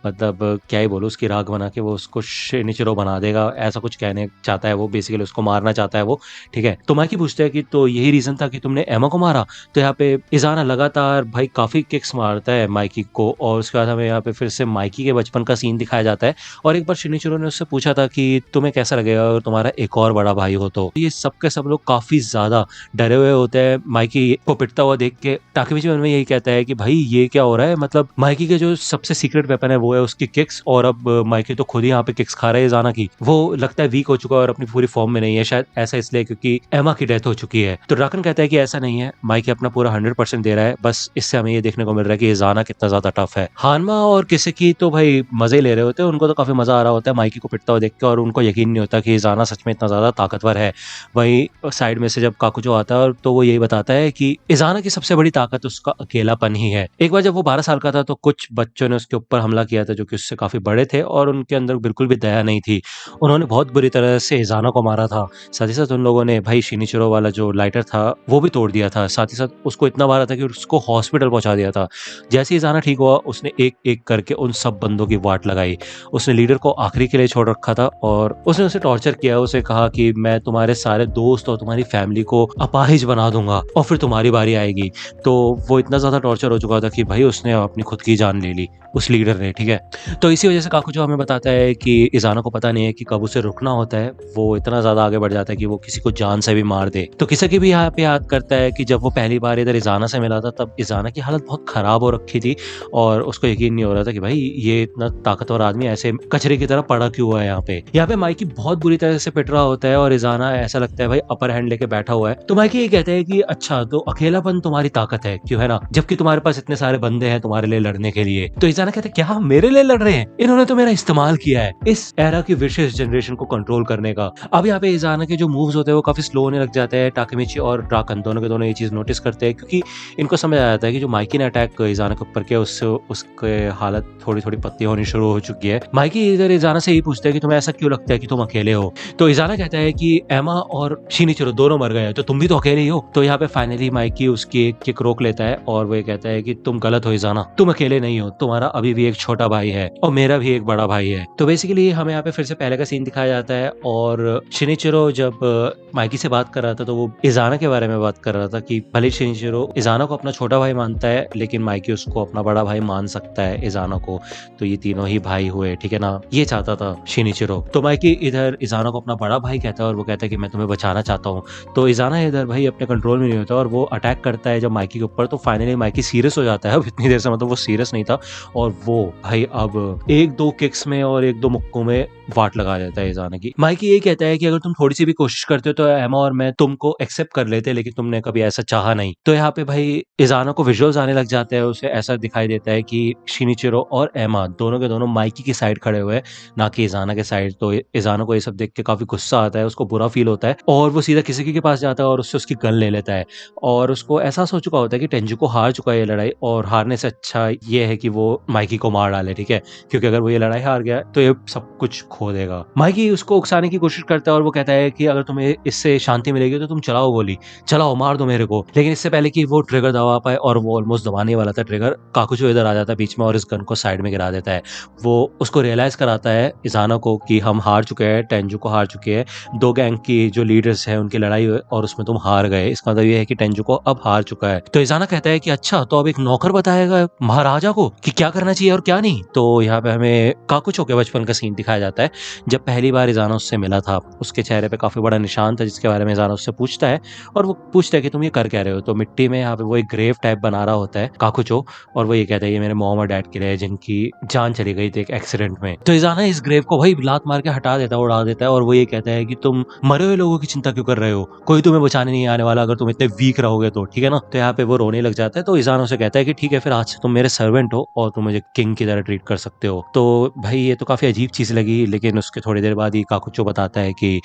मतलब क्या ही बोलूँ, उसकी राख बना के वो उसको शिनिचिरो बना देगा, ऐसा कुछ कहने चाहता है वो। बेसिकली उसको मारना चाहता है वो, ठीक है। तो माइकी पूछता है कि तो यही रीज़न था कि तुमने एमा को मारा? तो यहाँ पे इज़ाना लगातार भाई काफ़ी किक्स मारता है माइकी को, और उसके बाद हमें यहाँ पे फिर से माइकी के बचपन का सीन दिखाया जाता है। और एक बार शिनिचिरो ने उससे पूछा था कि तुम्हें कैसा लगेगा अगर तुम्हारा एक और बड़ा भाई हो तो। ये सब के सब लोग काफ़ी ज़्यादा डरे हुए होते हैं माइकी को पिटता हुआ देख के। ताकेमिची मन में यही कहता है कि भाई ये क्या हो रहा है, मतलब माइकी के जो सबसे सीक्रेट वेपन है वो है उसकी किक्स, और अब माइकी तो खुद ही यहाँ पे किक्स खा रहा है इज़ाना की। वो लगता है वीक हो चुका है और अपनी पूरी फॉर्म में नहीं है, शायद ऐसा इसलिए क्योंकि एमा की डेथ हो चुकी है। तो ड्राकन कहता है कि ऐसा नहीं है, माइकी अपना पूरा 100% दे रहा है, बस इससे हमें ये देखने को मिल रहा है कि इज़ाना कितना ज्यादा टफ है। हानमा और किसेकी तो भाई मजे ले रहे होते हैं, उनको तो काफी मजा आ रहा होता है माइकी को पिटता हुआ देख के, और उनको यकीन नहीं होता कि इज़ाना सच में इतना ज्यादा ताकतवर है। वहीं साइड में से जब काकुजो आता है और तो वो यही बताता है कि इज़ाना की सबसे बड़ी ताकत उसका अकेलापन ही है। एक बार जब वो 12 साल का था तो कुछ बच्चों ने उसके ऊपर हमला किया था जो कि उससे काफी बड़े थे, और उनके अंदर बिल्कुल भी दया नहीं थी। उन्होंने बहुत बुरी तरह से इज़ाना को मारा था। साथ ही साथ उन लोगों ने भाई शिनिचिरो वाला जो लाइटर था वो भी तोड़ दिया था। साथ ही साथ उसको इतना मारा था कि उसको हॉस्पिटल पहुंचा दिया था। जैसे ही इज़ाना ठीक हुआ उसने एक एक करके उन सब बंदों की वाट लगाई। उसने लीडर को आखिरी के लिए छोड़ रखा था और उसने उसे टॉर्चर किया। उसे कहा कि मैं तुम्हारे सारे दोस्त और तुम्हारी फैमिली को अपाहिज बना दूंगा और फिर तुम्हारी बारी आएगी। तो वो इतना ज्यादा टॉर्चर हो चुका था कि भाई उसने अपनी खुद की जान ले ली, उस लीडर ने, ठीक है। तो इसी वजह से काकुजो हमें बताता है कि इज़ाना को पता नहीं है कि कब उसे रुकना होता है। वो इतना ज्यादा आगे बढ़ जाता है कि वो किसी को जान से भी मार दे। तो किसी की भी यहाँ पे याद करता है कि जब वो पहली बार इधर इज़ाना से मिला था तब इज़ाना की हालत बहुत खराब हो रखी थी और उसको यकीन नहीं हो रहा था कि भाई ये इतना ताकतवर आदमी ऐसे कचरे की तरह पड़ा क्यों हुआ है यहाँ पे। यहाँ पे माइकी बहुत बुरी तरह से पिट रहा होता है और इज़ाना ऐसा लगता है भाई अपर हैंड लेके बैठा हुआ है। तो माइकी ये कहता है कि अच्छा तो अकेलापन तुम्हारी ताकत है क्यों, है ना, जबकि तुम्हारे पास इतने सारे बंदे हैं तुम्हारे लिए लड़ने के लिए। तो इज़ाना कहता है क्या मेरे लिए लड़ रहे हैं, इन्होंने तो मेरा इस्तेमाल किया है इस एरा की विशेष जनरेशन को कंट्रोल करने का। अब यहाँ पे इज़ाना के जो मूव्स होते हैं वो काफी स्लो होने लग जाते हैं। टाकेमिची और ड्राकन दोनों के दोनों ये चीज नोटिस करते हैं क्योंकि इनको समझ आ जाता है कि जो माइकी ने अटैक इज़ाना के ऊपर किया उससे उसके हालत थोड़ी थोड़ी पत्ती होनी शुरू हो चुकी है। माइकी इधर इज़ाना से यही पूछता है कि तुम्हें ऐसा क्यों लगता है कि तुम अकेले हो। तो इज़ाना कहता है कि एमा और शिनिचिरो दोनों मर गए तो तुम भी तो अकेले ही हो। तो यहाँ पे फाइनली माइकी उसकी एक किक रोक लेता है और वो कहता है कि तुम गलत हो इज़ाना, तुम अकेले नहीं हो, तुम्हारा अभी भी एक छोटा भाई है और मेरा भी एक बड़ा भाई है। तो बेसिकली हमें यहाँ पे फिर से पहले का सीन दिखाया जाता है और शिनिचिरो जब माइकी से बात कर रहा था तो वो इज़ाना के बारे में बात कर रहा था कि भले शिनिचिरो इज़ाना को अपना छोटा भाई मानता है लेकिन माइकी उसको अपना बड़ा भाई मान सकता है इज़ाना को। तो ये तीनों ही भाई हुए, ठीक है ना, ये चाहता था शिनिचिरो। तो माइकी इधर इज़ाना को अपना बड़ा भाई कहता है और वो कहता है कि मैं तुम्हें बचाना चाहता हूँ। तो इज़ाना इधर भाई अपने कंट्रोल में नहीं होता और वो अटैक करता है जब माइकी के ऊपर। तो फाइनली माइकी सीरियस हो जाता है। अब इतनी देर से मतलब वो सीरियस नहीं था और वो भाई अब एक दो किक्स में और एक दो मुक्कों में वाट लगा देता है इज़ाना की। माइकी ये कहता है कि अगर तुम थोड़ी सी भी कोशिश करते हो तो एमा और मैं तुमको एक्सेप्ट कर लेते लेकिन तुमने कभी ऐसा चाहा नहीं। तो यहाँ पे भाई इज़ाना को विजुअल्स आने लग जाते हैं। उसे ऐसा दिखाई देता है कि शिनिचिरो और एमा दोनों के दोनों माइकी की साइड खड़े हुए हैं, ना कि इज़ाना के साइड। तो इज़ाना को ये सब देख के काफी गुस्सा आता है, उसको बुरा फील होता है और वो सीधा किसी के पास जाता है और उससे उसकी गन ले लेता है। और उसको एहसास हो चुका होता है कि टेंजुको हार चुका है ये लड़ाई और हारने से अच्छा ये है कि वो माइकी को मार डाले, ठीक है, क्योंकि अगर वो ये लड़ाई हार गया तो ये सब कुछ खो देगा। माइकी उसको उकसाने की कोशिश करता है और वो कहता है कि अगर तुम्हें इससे शांति मिलेगी तो तुम चलाओ गोली, चलाओ मार दो मेरे को। लेकिन इससे पहले कि वो ट्रिगर दबा पाए और वो ऑलमोस्ट दबाने वाला था ट्रिगर, काकुजो इधर आ जाता है बीच में और इस गन को साइड में गिरा देता है। वो उसको रियलाइज कराता है इज़ाना को कि हम हार चुके हैं, टेंजुको हार चुके हैं, दो गैंग की जो लीडर्स हैं उनकी लड़ाई हुई और उसमें तुम हार गए, इसका मतलब ये है कि टेंजुको अब हार चुका है। तो इज़ाना कहता है कि अच्छा तो अब एक नौकर बताएगा महाराजा को कि क्या करना चाहिए और क्या नहीं। तो यहाँ पे हमें काकुजो के बचपन का सीन दिखाया जाता है जब पहली बार इज़ाना उससे मिला था। उसके चेहरे पे काफी बड़ा निशान था जिसके बारे में इज़ाना उससे पूछता है और वो पूछता है कि तुम ये कर क्या रहे हो। तो मिट्टी में यहाँ पे वो एक ग्रेव टाइप बना रहा होता है काकुजो और वो ये कहता है ये मेरे मॉम और डैड के लिए जिनकी जान चली गई थी एक एक्सीडेंट में। तो इज़ाना इस ग्रेव को भाई लात मार के हटा देता है, उड़ा देता है और वो ये कहता है कि तुम मरे हुए लोगों की चिंता क्यों कर रहे हो, कोई तुम्हें बचाने नहीं आने वाला अगर तुम इतने वीक रहोगे तो, ठीक है ना। तो यहाँ पे वो रोने लग जाता है। तो इज़ाना उसे कहता है कि ठीक है फिर आज से तुम मेरे सर्वेंट हो और तुम मुझे किंग की तरह ट्रीट कर सकते हो। तो भाई ये तो काफी अजीब चीज लगी लेकिन उसके थोड़ी देर बाद ही काकुचो बताता है कि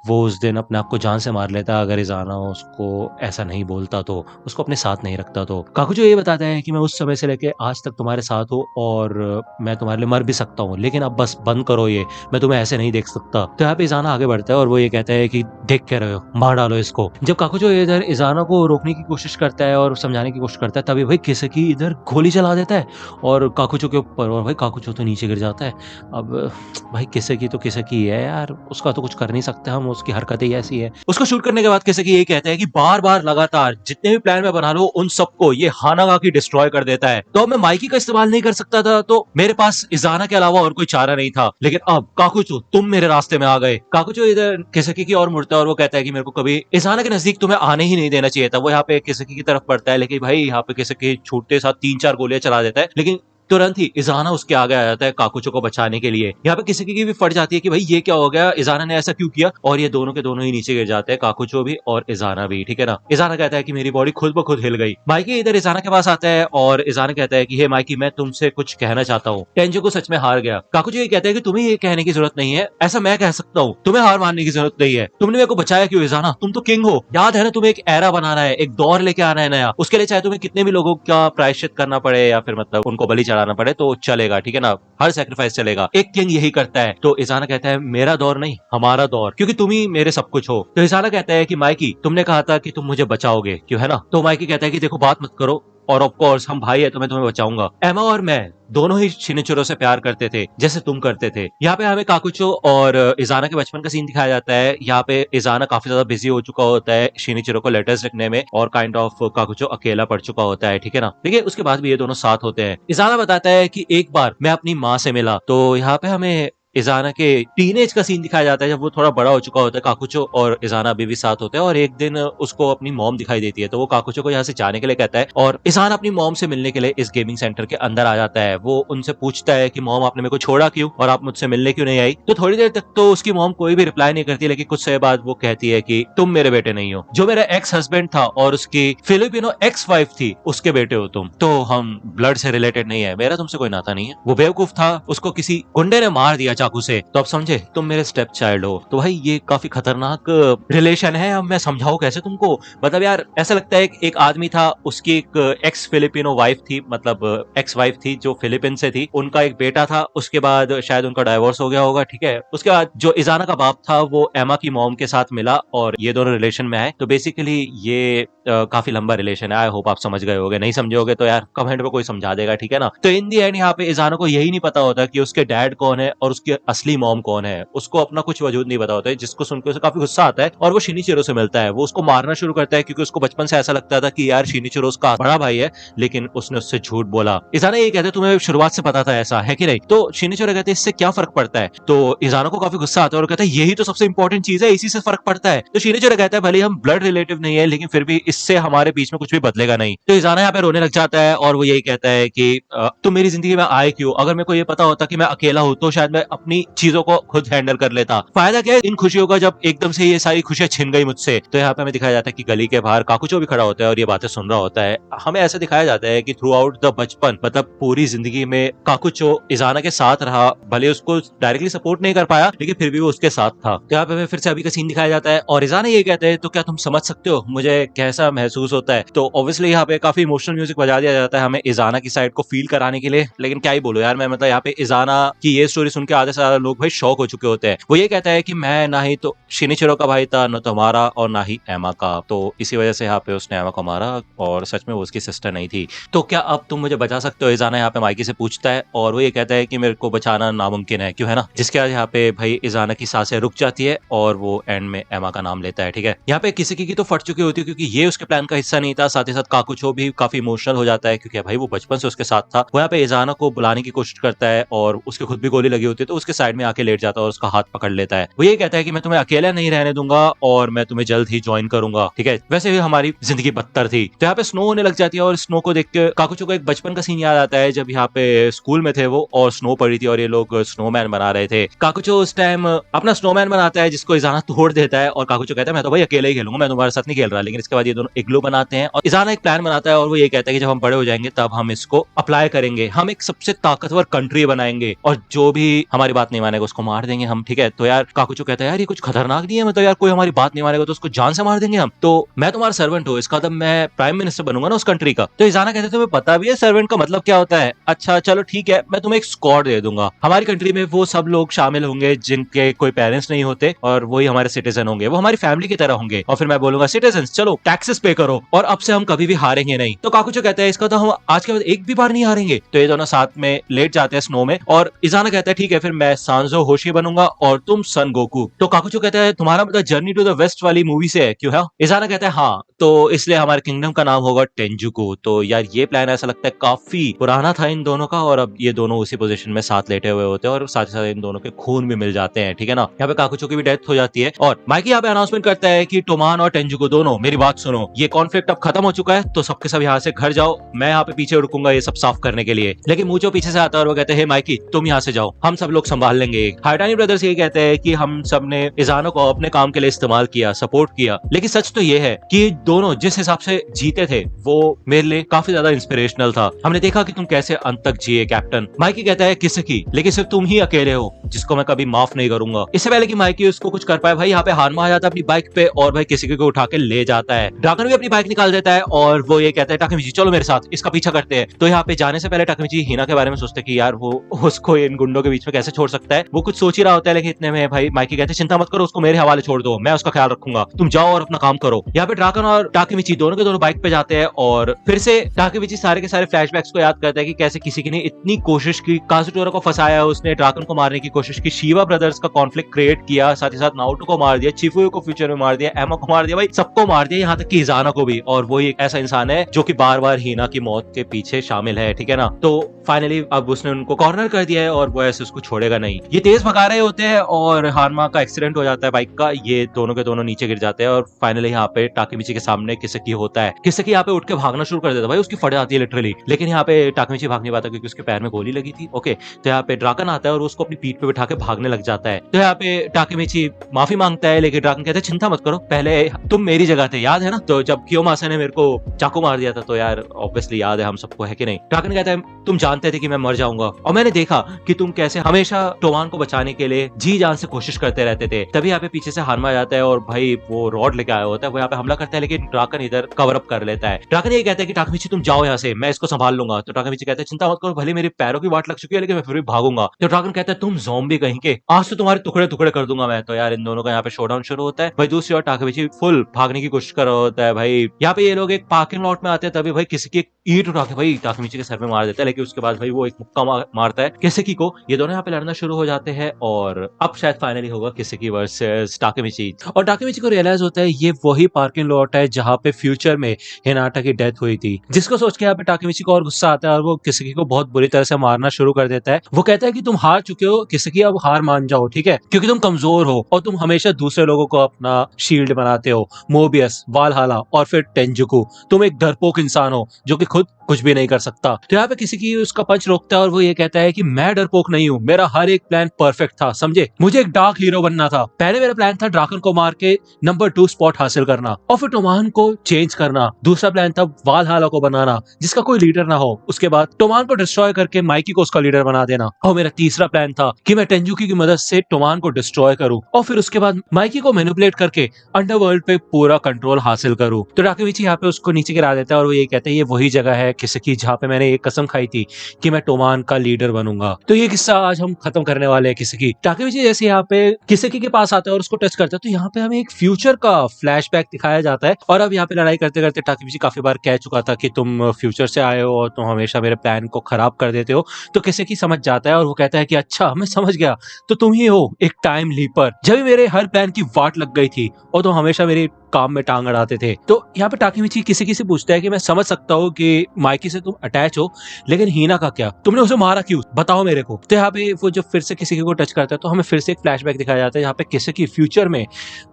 वो उस दिन अपने आप को जान से मार लेता अगर इजाना उसको ऐसा नहीं बोलता, तो उसको अपने साथ नहीं रखता। तो काकुजो ये बताता है कि मैं उस समय से लेके आज तक तुम्हारे साथ हूँ और मैं तुम्हारे लिए मर भी सकता हूँ, लेकिन अब बस बंद करो ये, मैं तुम्हें ऐसे नहीं देख सकता। तो यहाँ पे इजाना आगे बढ़ता है और वो ये कहता है कि देख क्या रहे हो, मार डालो इसको। जब काकुजो इधर इजाना को रोकने की कोशिश करता है और समझाने की कोशिश करता है, तभी भाई किसकी इधर गोली चला देता है और काकुजो के ऊपर, और भाई काकुजो तो नीचे गिर जाता है। अब भाई किसकी तो किसकी है यार, उसका तो कुछ कर नहीं सकते हम, उसकी हरकतें ही ऐसी है। उसको शूट करने के बाद किसकी यही कहता है कि बार बार लगातार जितने भी प्लान मैं बना लूं उन सबको ये हानागाकी डिस्ट्रॉय कर देता है। तो अब मैं माइकी का इस्तेमाल नहीं कर सकता था, तो मेरे पास इजाना के अलावा और कोई चारा नहीं था, लेकिन अब काकुजो तुम मेरे रास्ते में आ गए। काकुजो इधर किसकी की ओर मुड़ता है और वो कहता है कि मेरे को कभी इजाना के नजदीक तुम्हें आने ही नहीं देना चाहिए था। वो यहाँ पे किसकी की तरफ बढ़ता है, लेकिन भाई यहाँ पे किसकी छूटते साथ 3-4 गोलियां चला देता है, लेकिन तुरंत ही इजाना उसके आगे आ जाता है काकुचो को बचाने के लिए। यहाँ पे किसी की भी फट जाती है कि भाई ये क्या हो गया, इजाना ने ऐसा क्यों किया, और ये दोनों के दोनों ही नीचे गिर जाते हैं, काकुचो भी और इजाना भी, ठीक है ना। इजाना कहता है कि मेरी बॉडी खुद ब खुद हिल गई। माइकी इधर इजाना के पास आता है और इजाना कहता है कि हे माइकी, मैं तुमसे कुछ कहना चाहता हूँ, टेंजो को सच में हार गया। काकुचो ये कहता है कि तुम्हें ये कहने की जरूरत नहीं है, ऐसा मैं कह सकता हूँ, तुम्हें हार मानने की जरूरत नहीं है, तुमने मेरे को बचाया क्यों इजाना, तुम तो किंग हो, याद है ना, तुम्हें एक एरा बनाना है, एक दौर लेके आना है नया, उसके लिए चाहे तुम्हें कितने भी लोगों का प्रायश्चित करना पड़े या फिर मतलब उनको बलि चढ़ाना पड़े तो चलेगा, ठीक है ना, हर सेक्रीफाइस चलेगा, एक किंग यही करता है। तो इजाना कहता है मेरा दौर नहीं, हमारा दौर, क्योंकि तुम ही मेरे सब कुछ हो। तो इजाना कहता है कि माइकी तुमने कहा था कि तुम मुझे बचाओगे, क्यों, है ना। तो माइकी कहता है कि देखो बात मत करो, और ऑफ कोर्स हम भाई है तो मैं तुम्हें बचाऊंगा। एमा और मैं दोनों ही शिनिचिरो से प्यार करते थे जैसे तुम करते थे। यहाँ पे हमें काकुचो और इजाना के बचपन का सीन दिखाया जाता है। यहाँ पे इजाना काफी ज्यादा बिजी हो चुका होता है शिनिचिरो को लेटर्स लिखने में, और काइंड ऑफ काकुचो अकेला पड़ चुका होता है, ठीक है ना। देखिए उसके बाद भी ये दोनों साथ होते हैं। इजाना बताता है कि एक बार मैं अपनी माँ से मिला। तो यहाँ पे हमें इजाना के टीनेज का सीन दिखाया जाता है जब वो थोड़ा बड़ा हो चुका होता है। काकुचो और इजाना अभी भी साथ होते हैं और एक दिन उसको अपनी मॉम दिखाई देती है, तो वो काकुचो को यहाँ से जाने के लिए कहता है और इजाना अपनी मॉम से मिलने के लिए इस गेमिंग सेंटर के अंदर आ जाता है। वो उनसे पूछता है कि मॉम आपने मेरे को छोड़ा क्यों और आप मुझसे मिलने क्यों नहीं आई। तो थोड़ी देर तक तो उसकी मॉम कोई भी रिप्लाई नहीं करती, लेकिन कुछ समय बाद वो कहती है कि तुम मेरे बेटे नहीं हो, जो मेरा एक्स हस्बैंड था और उसकी फिलिपिनो एक्स वाइफ थी उसके बेटे हो तुम, तो हम ब्लड से रिलेटेड नहीं है, मेरा तुमसे कोई नाता नहीं है। वो बेवकूफ था, उसको किसी गुंडे ने मार दिया चाकू से, तो अब समझे तुम मेरे स्टेप चाइल्ड हो। तो भाई ये काफी खतरनाक रिलेशन है। अब मैं समझाऊं कैसे तुमको, मतलब यार ऐसा लगता है एक आदमी था, उसकी एक एक्स फिलिपिनो वाइफ थी, मतलब एक्स वाइफ थी जो फिलीपीन से थी, उनका एक बेटा था, उसके बाद शायद उनका डाइवोर्स हो गया होगा, ठीक है। उसके बाद जो इजाना का बाप था वो एमा की मॉम के साथ मिला और ये दोनों रिलेशन में आए। तो बेसिकली ये काफी लंबा रिलेशन है। आई होप आप समझ गए होगे, नहीं समझे होगे तो यार कमेंट में कोई समझा देगा, ठीक है ना। तो इन दी एंड यहाँ पे इजाना को यही नहीं पता होता कि उसके डैड कौन है और उसकी असली मॉम कौन है, उसको अपना कुछ वजूद नहीं पता होता है, जिसको सुनकर उसे काफी गुस्सा आता है और वो शिनिचिरो से मिलता है। वो उसको मारना शुरू करता है क्योंकि उसको बचपन से ऐसा लगता था कि यार शिनिचिरो उसका बड़ा भाई है, लेकिन उसने उससे झूठ बोला। इजाना ये कहते तुम्हें शुरुआत से पता था ऐसा है कि नहीं, तो शिनिचिरो कहते इससे क्या फर्क पड़ता है। तो इजाना को काफी गुस्सा आता है और कहता है यही तो सबसे इंपॉर्टेंट चीज है, इसी से फर्क पड़ता है। तो शिनिचिरो कहता है भले हम ब्लड रिलेटिव नहीं है, लेकिन फिर भी इससे हमारे बीच में कुछ भी बदलेगा नहीं। तो इजाना यहाँ पे रोने लग जाता है और वो यही कहता है कि तुम मेरी जिंदगी में आए क्यों, अगर मेरे को ये पता होता कि मैं अकेला हूं तो शायद मैं अपनी चीजों को खुद हैंडल कर लेता। फायदा क्या है इन खुशियों का जब एकदम से ये सारी खुशियां छिन गई मुझसे। तो यहाँ पे हमें दिखाया जाता है कि गली के बाहर काकुचो भी खड़ा होता है और ये बातें सुन रहा होता है। हमें ऐसा दिखाया जाता है कि थ्रू आउट द बचपन, मतलब पूरी जिंदगी में काकुचो इजाना के साथ रहा, भले उसको डायरेक्टली सपोर्ट नहीं कर पाया लेकिन फिर भी वो उसके साथ था। तो यहाँ पे हमें फिर से अभी का सीन दिखाया जाता है और इजाना ये कहते हैं तो क्या तुम समझ सकते हो मुझे कैसा महसूस होता है। तो ऑब्वियसली यहाँ पे काफी इमोशनल म्यूजिक बजा दिया जाता है हमें इजाना की साइड को फील कराने के लिए। लेकिन क्या ही बोलो यार मैं, मतलब यहाँ पे इजाना की ये स्टोरी सुन के आधे से ज्यादा लोग भाई शौक हो चुके होते हैं। वो ये कहता है कि मैं ना ही तो शिनिचिरो का भाई था, न तुम्हारा और ना ही एमा का, तो इसी वजह से यहाँ पे उसने एमा को मारा और सच में वो उसकी सिस्टर नहीं थी। तो क्या अब तुम मुझे बचा सकते हो, इजाना यहाँ पे माइकी से पूछता है और वो ये कहता है कि मेरे को बचाना नामुमकिन है, क्यों, है ना। जिसके बाद यहाँ पे भाई इजाना की सांसें रुक जाती है और वो एंड में एमा का नाम लेता है, ठीक है। यहाँ पे किसी की तो फट चुकी होती है क्योंकि ये उसके प्लान का हिस्सा नहीं था। साथ ही साथ काकुचो भी काफी इमोशनल हो जाता है क्योंकि भाई वो बचपन से उसके साथ था। वो यहाँ पे इजाना को बुलाने की कोशिश करता है और उसके खुद भी गोली लगी होती है, तो उसके साइड में आके लेट जाता है और उसका हाथ पकड़ लेता है। वो ये कहता है कि मैं तुम्हें अकेला नहीं रहने दूंगा और मैं तुम्हें जल्द ही ज्वाइन करूंगा, ठीक है। वैसे भी हमारी जिंदगी बदतर थी। तो यहाँ पे स्नो होने लग जाती है और स्नो को देख के काकुचो को एक बचपन का सीन याद आता है जब यहाँ पे स्कूल में थे वो और स्नो पड़ी थी और ये लोग स्नोमैन बना रहे थे। काकुचो उस टाइम अपना स्नोमैन बनाता है जिसको इजाना तोड़ देता है और काकुचो कहता है मैं तो भाई अकेले ही खेलूंगा, मैं तुम्हारे साथ नहीं खेल रहा। लेकिन इसके बाद ये दोनों इग्लू बनाते हैं और इजाना एक प्लान बनाता है और वो ये कहता है कि जब हम बड़े हो जाएंगे तब हम इसको अप्लाई करेंगे, हम एक सबसे ताकतवर कंट्री बनाएंगे और जो भी हमारे हमारी बात नहीं मानेगा उसको मार देंगे हम, ठीक है। तो यार काकुचो कहता है यार ये कुछ खतरनाक नहीं है, मतलब यार कोई हमारी बात नहीं मानेगा तो उसको जान से मार देंगे हम, तो मैं तुम्हारा सर्वेंट हूँ, इसका मतलब मैं प्राइम मिनिस्टर बनूंगा ना उस कंट्री का। तो इजाना कहते तुम्हें पता भी है सर्वेंट का मतलब क्या होता है? अच्छा चलो ठीक है, मैं तुम्हें एक स्क्वाड दे दूंगा, हमारी कंट्री में वो सब लोग शामिल होंगे जिनके कोई पेरेंट्स नहीं होते और वही हमारे सिटीजन होंगे, वो हमारी फैमिली की तरह होंगे। और फिर मैं बोलूंगा सिटीजन चलो टैक्सेस पे करो और अब से हम कभी भी हारेंगे नहीं। तो काकुचो कहता है इसका तो हम आज के बाद एक भी बार नहीं हारेंगे। तो ये दोनों साथ में लेट जाते हैं स्नो में और इजाना कहता है ठीक है फिर मैं सांजो होशी बनूंगा और तुम सन गोकू। तो काकुचो कहता है तुम्हारा मतलब जर्नी टू द वेस्ट वाली मूवी से है क्यों है? इजाना कहता है हाँ, तो इसलिए हमारे किंगडम का नाम होगा टेंजुकु। तो यार ये प्लान ऐसा लगता है काफी पुराना था इन दोनों का, और अब ये दोनों उसी पोजीशन में साथ लेटे हुए होते हैं और साथ ही साथ इन दोनों के खून भी मिल जाते हैं, ठीक है ना। यहाँ पे काकुचो की भी डेथ हो जाती है और माइकी यहाँ पे अनाउंसमेंट करता है कि टोमान और टेंजुकु दोनों मेरी बात सुनो, ये कॉन्फ्लिक्ट अब खत्म हो चुका है तो सबके सब यहाँ से घर जाओ, मैं यहाँ पे पीछे रुकूंगा ये सब साफ करने के लिए। लेकिन मूचो पीछे से आता है और वो कहते हैं माइकी तुम यहाँ से जाओ, हम सब लोग संभाल लेंगे। हाइटानी ब्रदर्स ये कहते हैं कि हम सब ने इजानो को अपने काम के लिए इस्तेमाल किया, सपोर्ट किया, लेकिन सच तो ये है कि दोनों जिस हिसाब से जीते थे वो मेरे लिए काफी ज्यादा इंस्पिरेशनल था। हमने देखा कि तुम कैसे अंत तक जिए कैप्टन। माइकी कहता है किसकी, लेकिन सिर्फ तुम ही अकेले हो जिसको मैं कभी माफ नहीं करूंगा। इससे पहले कि माइकी उसको कुछ कर पाए भाई यहाँ पे हारमा आ जाता है अपनी बाइक पे और भाई किसी को उठा के ले जाता है। ड्रैगन भी अपनी बाइक निकाल देता है और वो ये कहता है टाकेमिची चलो मेरे साथ इसका पीछा करते हैं। तो यहाँ पे जाने से पहले टाकेमिची हिना के बारे में सोचते कि यार वो उसको इन गुंडों के बीच में कैसे छोड़ सकता है, वो कुछ सोच ही रहा होता है। लेकिन इतने में भाई माइकी कहते हैं चिंता मत करो उसको मेरे हवाले छोड़ दो, मैं उसका ख्याल रखूंगा, तुम जाओ और अपना काम करो। यहाँ पे ड्रैगन और टाकेमिची दोनों के दोनों बाइक पे जाते हैं और फिर से टाकेमिची सारे के सारे फ्लैशबैक्स को याद करता है कि कैसे किसी की ने इतनी कोशिश की, काजुटोरा को फंसाया, उसने ड्रैगन को मारने की कोशिश की, शिवा ब्रदर्स का कॉन्फ्लिक्ट क्रिएट किया, साथ ही साथ नारुतो को मार दिया, चिफुयो को फ्यूचर में मार दिया, एमा को मार दिया, भाई सबको मार दिया, यहाँ तक कि इजाना को भी। और वो एक ऐसा इंसान है जो कि बार बार हिना की मौत के पीछे शामिल है, ठीक है ना। तो फाइनली अब उसने उनको कॉर्नर कर दिया है और वो ऐसे उसको छोड़ेगा नहीं। ये तेज भगा रहे होते हैं और हारमा का एक्सीडेंट हो जाता है बाइक का, ये दोनों के दोनों नीचे गिर जाते हैं और फाइनली यहाँ पे टाकेमिची के सामने किसकी होता है। किसकी यहाँ पे उठ के भागना शुरू कर देता है, भाई उसकी फट जाती है लिटरली, लेकिन यहाँ पे टाकेमिची भाग नहीं पाता क्योंकि उसके पैर में गोली लगी थी। ओके, तो यहाँ पे ड्रैगन आता है और उसको अपनी पीठ पे बिठा के भागने लग जाता है। तो यहाँ पे टाकेमिची माफी मांगता है लेकिन ड्रैगन कहता है चिंता मत करो, पहले तुम मेरी जगह थे, याद है ना, तो जब कियोमासा ने मेरे को चाकू मार दिया था, तो यार ऑब्वियसली याद है हम सबको, है कि नहीं। ड्रैगन कहता है तुम जानते थे कि मैं मर जाऊंगा और मैंने देखा कि तुम कैसे हमेशा टोमान को बचाने के लिए जी जान से कोशिश करते रहते थे। तभी यहाँ पे पीछे से हारमा जाता है और भाई वो रॉड लेके आया होता है, वो यहाँ पे हमला करता है लेकिन ड्रैगन इधर कवर अप कर लेता है। ड्रैगन ये कहता है कि टाकेमिची तुम जाओ यहाँ से, मैं इसको संभाल लूंगा। तो टाकेमिची कहता है चिंता मत करो, भले मेरे पैरों की वाट लग चुकी है लेकिन मैं फिर भी भागूंगा। तो ड्रैगन कहता है तुम ज़ॉम्बी कहीं के, आज तो तुम्हारे टुकड़े टुकड़े कर दूंगा मैं। तो यार इन दोनों का यहाँ पे शोडाउन शुरू होता है। भाई दूसरी ओर टाकेमिची फुल भागने की कोशिश कर रहा होता है। भाई यहाँ पे ये लोग एक पार्किंग लॉट में आते हैं, तभी भाई किसी की ईंट उठा के भाई टाकेमिची के सर में मार देता है, लेकिन उसके बाद भाई वो एक मुक्का मारता है किसकी को। ये दोनों यहाँ पे लड़ना शुरू हो जाते हैं और अब शायद फाइनली होगा किसकी वर्सेस टाकेमिची। और टाकेमिची को रियलाइज होता है ये वही पार्किंग लॉट है जहाँ पे फ्यूचर में हिनाटा की डेथ हुई थी, जिसको सोच के यहाँ पे टाकेमिची को और गुस्सा आता है और वो किसकी को बहुत बुरी तरह से मारना शुरू कर देता है। वो कहता है कि तुम हार चुके हो किसकी, अब हार मान जाओ, ठीक है, क्योंकि तुम कमजोर हो और तुम हमेशा दूसरे लोगों को अपना शील्ड बनाते हो। मोबियस, वालहाला और फिर टेंजुकु, तुम एक डरपोक इंसान हो जो कि खुद कुछ भी नहीं कर सकता। तो यहाँ पे किसी की उसका पंच रोकता है और वो ये कहता है कि मैं डरपोक नहीं हूँ, मेरा हर एक प्लान परफेक्ट था, समझे, मुझे एक डार्क हीरो बनना था। पहले मेरा प्लान था ड्रैगन को मार के नंबर 2 स्पॉट हासिल करना और फिर टोमान को चेंज करना। दूसरा प्लान था वालहाला को बनाना जिसका कोई लीडर ना हो, उसके बाद टोमान को डिस्ट्रॉय करके माइकी को उसका लीडर बना देना। और मेरा तीसरा प्लान था कि मैं टेंजुकी की मदद से टोमान को डिस्ट्रॉय करूं और फिर उसके बाद माइकी को मैनिपुलेट करके अंडरवर्ल्ड पे पूरा कंट्रोल हासिल करूं। तो टाकेमिची यहाँ पे उसको नीचे गिरा देता है और वो ये कहते हैं ये वही जगह है किसकी जहाँ पे मैंने एक कसम खाई थी कि मैं टोमान का लीडर बनूंगा। तो ये किस्सा आज हम खत्म करने वाले हैं किसकी। टाकेमिची जैसे यहाँ पे किसकी के पास आता है और उसको टच करता है तो यहाँ पे हमें एक फ्यूचर का फ्लैशबैक दिखाया जाता है और अब यहाँ पे लड़ाई करते करते टाकेमिची काफी बार कह चुका था कि तुम फ्यूचर से आए हो और तुम हमेशा मेरे प्लान को खराब कर देते हो। तो किसकी समझ जाता है और वो कहता है कि अच्छा मैं समझ गया, तो तुम ही हो एक टाइम लीपर, जब भी मेरे हर प्लान की वाट लग गई थी और तुम हमेशा मेरी काम में टांग अड़ाते थे। तो यहाँ पे टाकेमिची किसी से पूछता है कि मैं समझ सकता हूँ कि माइकी से तुम अटैच हो, लेकिन हिना का क्या, तुमने उसे मारा क्यों, बताओ मेरे को। तो यहाँ पे वो जब फिर से किसी को टच करता है तो हमें फिर से एक फ्लैशबैक दिखाया जाता है जहाँ पे किसकी फ्यूचर में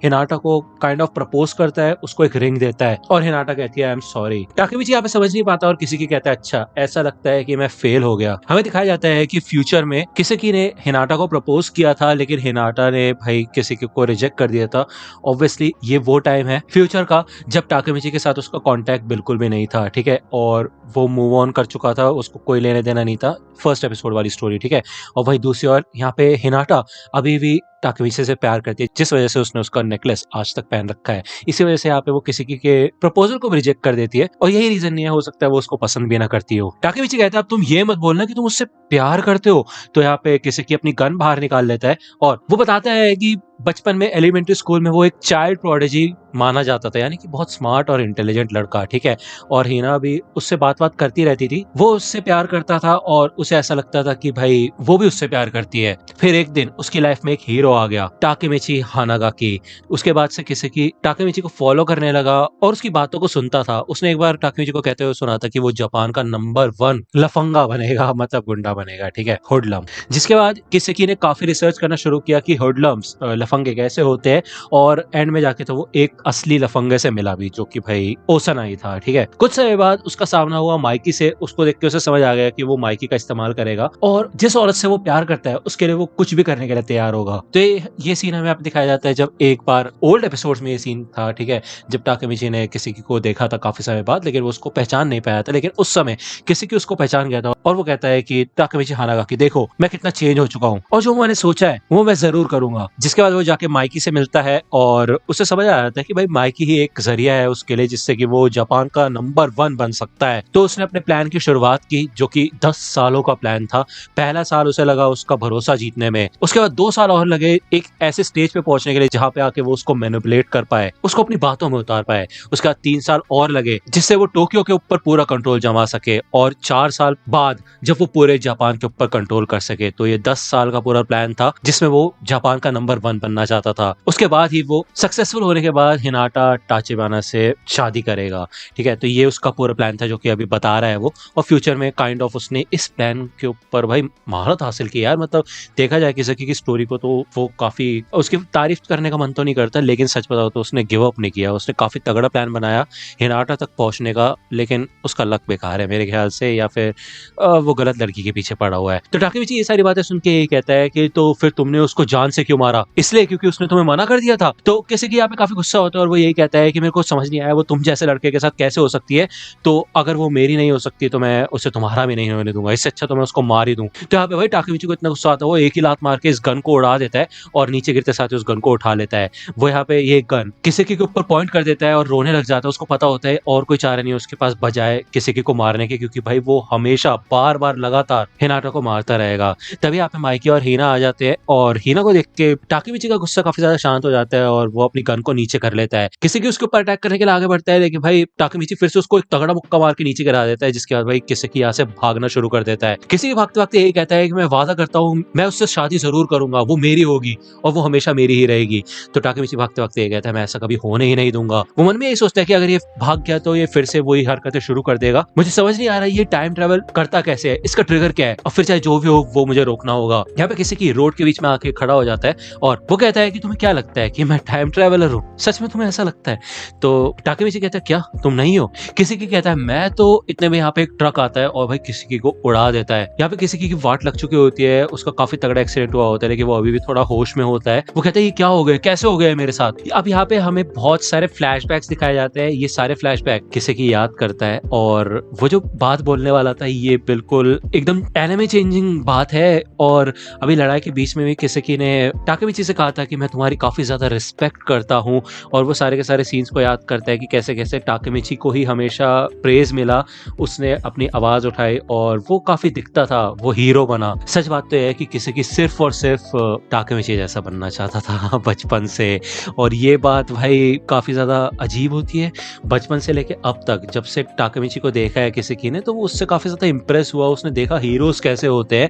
हिनाटा को काइंड ऑफ प्रपोज करता है, उसको एक रिंग देता है और हिनाटा कहती है आई एम सॉरी। टाकेमिची यहाँ पे समझ नहीं पाता और किसकी कहता है अच्छा ऐसा लगता है कि मैं फेल हो गया। हमें दिखाया जाता है कि फ्यूचर में किसकी ने हिनाटा को प्रपोज किया था लेकिन हिनाटा ने भाई किसकी को रिजेक्ट कर दिया था। ऑब्वियसली ये वो टाइम है फ्यूचर का, जब टाकेमिची के साथ उसका कांटेक्ट बिल्कुल भी नहीं था, ठीक है, और वो मूव ऑन कर चुका था, उसको कोई लेने देना नहीं था, फर्स्ट एपिसोड वाली स्टोरी, ठीक है। और वही दूसरी ओर यहाँ पे हिनाटा अभी भी टाकेमिची से प्यार करती है, जिस वजह से उसने उसका नेकलेस आज तक पहन रखा है। इसी वजह से यहाँ पे वो किसी के प्रपोजल को भी रिजेक्ट कर देती है, और यही रीजन नहीं है, हो सकता है वो उसको पसंद भी ना करती हो। टाकेमिची कहता है अब तुम ये मत बोलना कि तुम उससे प्यार करते हो। तो यहाँ पे किसी की अपनी गन बाहर निकाल लेता है, और वो बताता है कि बचपन में एलिमेंट्री स्कूल में वो एक चाइल्ड प्रोडिजी माना जाता था, यानी कि बहुत स्मार्ट और इंटेलिजेंट लड़का, ठीक है। और हिना भी उससे बात करती रहती थी, वो उससे प्यार करता था और उसे ऐसा लगता था कि भाई वो भी उससे प्यार करती है। फिर एक दिन उसकी लाइफ में एक हीरो आ गया, टाकेमिची हानागाकी। उसके बाद से किसी की टाकेमिची को फॉलो करने लगा और उसकी बातों को सुनता था। उसने एक बार टाकेमिची को कहते हुए सुना था कि वो जापान का नंबर 1 लफंगा बनेगा, मतलब गुंडा बनेगा, ठीक है, हुडलम। जिसके बाद किसी ने काफी रिसर्च करना शुरू किया कि हुडलम्स लफंगे कैसे होते हैं, और एंड में जाके तो वो एक असली लफंगे से मिला भी, जो कि भाई ओसनाई था, ठीक है। कुछ समय बाद उसका सामना हुआ माइकी से। उसको देख के उसे समझ आ गया कि वो माइकी का इस्तेमाल करेगा, और जिस औरत से वो प्यार करता है उसके लिए वो कुछ भी करने के लिए तैयार होगा। तो ये सीन हमें आप दिखाया जाता है जब एक बार ओल्ड एपिसोड्स में ये सीन था, ठीक है, जब टाकेमिची ने किसी को देखा था काफी समय बाद, लेकिन वो उसको पहचान नहीं पाया था, लेकिन उस समय किसी की उसको पहचान गया था, और वो कहता है कि टाकेमिची हानागाकी देखो मैं कितना चेंज हो चुका हूँ, और जो मैंने सोचा है वो मैं जरूर करूंगा। जिसके बाद वो जाके माइकी से मिलता है, और उसे समझ आ जाता है कि भाई माइकी ही एक जरिया है उसके लिए, जिससे कि वो जापान का नंबर 1 बन सकता है। तो उसने अपने प्लान की शुरुआत की, जो कि 10 सालों का प्लान था। पहला साल उसे लगा उसका भरोसा जीतने में, उसके बाद 2 साल और लगे एक ऐसे स्टेज पे पहुंचने के लिए जहां पे आके वो उसको मैनिपुलेट कर पाए, उसको अपनी बातों में उतार पाए। उसके बाद 3 साल और लगे जिससे वो टोक्यो के ऊपर पूरा कंट्रोल जमा सके, और 4 साल बाद जब वो पूरे जापान के ऊपर कंट्रोल कर सके। तो ये 10 साल का पूरा प्लान था जिसमें वो जापान का नंबर 1 बनना चाहता था। उसके बाद ही वो सक्सेसफुल होने के बाद हिनाटा टाचिबाना से शादी करेगा, ठीक है। तो ये उसका पूरा प्लान था जो कि अभी बता रहा है वो, और फ्यूचर में काइंड ऑफ उसने इस प्लान के ऊपर भाई महारत हासिल की यार। मतलब देखा जाए किसी की स्टोरी को तो वो काफी, उसकी तारीफ करने का मन तो नहीं करता, लेकिन सच बताओ तो उसने गिव अप नहीं किया। उसने काफी तगड़ा प्लान बनाया हिनाटा तक पहुंचने का, लेकिन उसका लक बेकार है मेरे ख्याल से, या फिर वो गलत लड़की के पीछे पड़ा हुआ है। तो टाकेमिची ये सारी बातें सुन के यही कहता है कि तो फिर तुमने उसको जान से क्यों मारा? इसलिए क्योंकि उसने तुम्हें मना कर दिया था। तो किसी की यहाँ पे काफी गुस्सा होता है, और वो यही कहता है कि मेरे को समझ नहीं आया वो तुम जैसे लड़के के साथ कैसे हो सकती है, तो अगर वो मेरी नहीं हो सकती तो मैं उसे तुम्हारा भी नहीं होने दूंगा, इससे अच्छा तो मैं उसको मार ही दूं। तो यहाँ पे भाई टाकेमिची को इतना गुस्सा आता है, वो एक ही लात मार के इस गन को उड़ा देता है, और नीचे गिरते साथ ही उस गन को उठा लेता है। वो यहाँ पे ये गन किसी के ऊपर पॉइंट कर देता है और रोने लग जाता है। उसको पता होता है और कोई चारा नहीं है उसके पास बजाय किसी को मारने के, क्योंकि भाई वो हमेशा बार बार लगातार हिनाटा को मारता रहेगा। तभी यहाँ पे माइकी और हीना आ जाते हैं, और हीना को देख के टाकेमिची का गुस्सा काफी ज्यादा शांत हो जाता है, और वो अपनी गन को नीचे कर लेता है। किसी की उसके ऊपर अटैक करने के लिए आगे बढ़ता है, लेकिन भाई टाकेमिची फिर से उसको एक तगड़ा मुक्का मार के नीचे गिरा देता है, जिसके बाद भाई किसी की यहाँ से भागना शुरू कर देता है। किसी की भागते भागते यही कहता है कि मैं वादा करता हूँ मैं उससे शादी जरूर करूंगा, वो मेरी होगी और वो हमेशा मेरी ही रहेगी। तो टाकेमिची भागते भागते ये कहता है मैं ऐसा कभी होने ही नहीं दूंगा। वो मन में यही सोचता है कि अगर ये भाग गया तो ये फिर से वही हरकतें शुरू कर देगा। मुझे समझ नहीं आ रहा ये टाइम ट्रेवल करता कैसे है, इसका ट्रिगर क्या है, और फिर चाहे जो भी हो वो मुझे रोकना होगा। यहाँ पे किसी की रोड के बीच में आके खड़ा हो जाता है, और वो कहता है कि तुम्हें क्या लगता है कि मैं टाइम ट्रेवलर हूँ? सच में तुम्हें ऐसा लगता है? तो टाकेमिची कहता है क्या तुम नहीं हो? किसी की कहता है मैं तो इतने में यहाँ पे एक ट्रक आता है और भाई किसी की को उड़ा देता है। यहाँ पे किसी की वाट लग चुकी होती है, उसका काफी तगड़ा एक्सीडेंट हुआ होता है, लेकिन वो अभी भी थोड़ा होश में होता है। वो कहता है ये क्या हो गया, कैसे हो गया मेरे साथ? अब यहाँ पे हमें बहुत सारे फ्लैशबैक्स दिखाए जाते हैं। ये सारे फ्लैशबैक किसी की याद करता है, और वो जो बात बोलने वाला था ये बिल्कुल एकदम एनिमे चेंजिंग बात है। और अभी लड़ाई के बीच में भी किसी की ने टाकेमिची से कहा था कि मैं तुम्हारी काफी ज्यादा रिस्पेक्ट करता हूँ, और वो सारे के सारे सीन्स को याद करता है कि कैसे कैसे टाकेमिची को ही हमेशा प्रेज मिला, उसने अपनी आवाज उठाई और वो काफी दिखता था, वो हीरो बना। सच बात तो है कि किसी की सिर्फ और सिर्फ टाकेमिची जैसा बनना चाहता था बचपन से, और ये बात भाई काफी ज्यादा अजीब होती है। बचपन से लेके अब तक जब से टाकेमिची को देखा है किसी की ने, तो वो उससे काफी ज्यादा इंप्रेस हुआ, उसने देखा हीरोज कैसे होते हैं,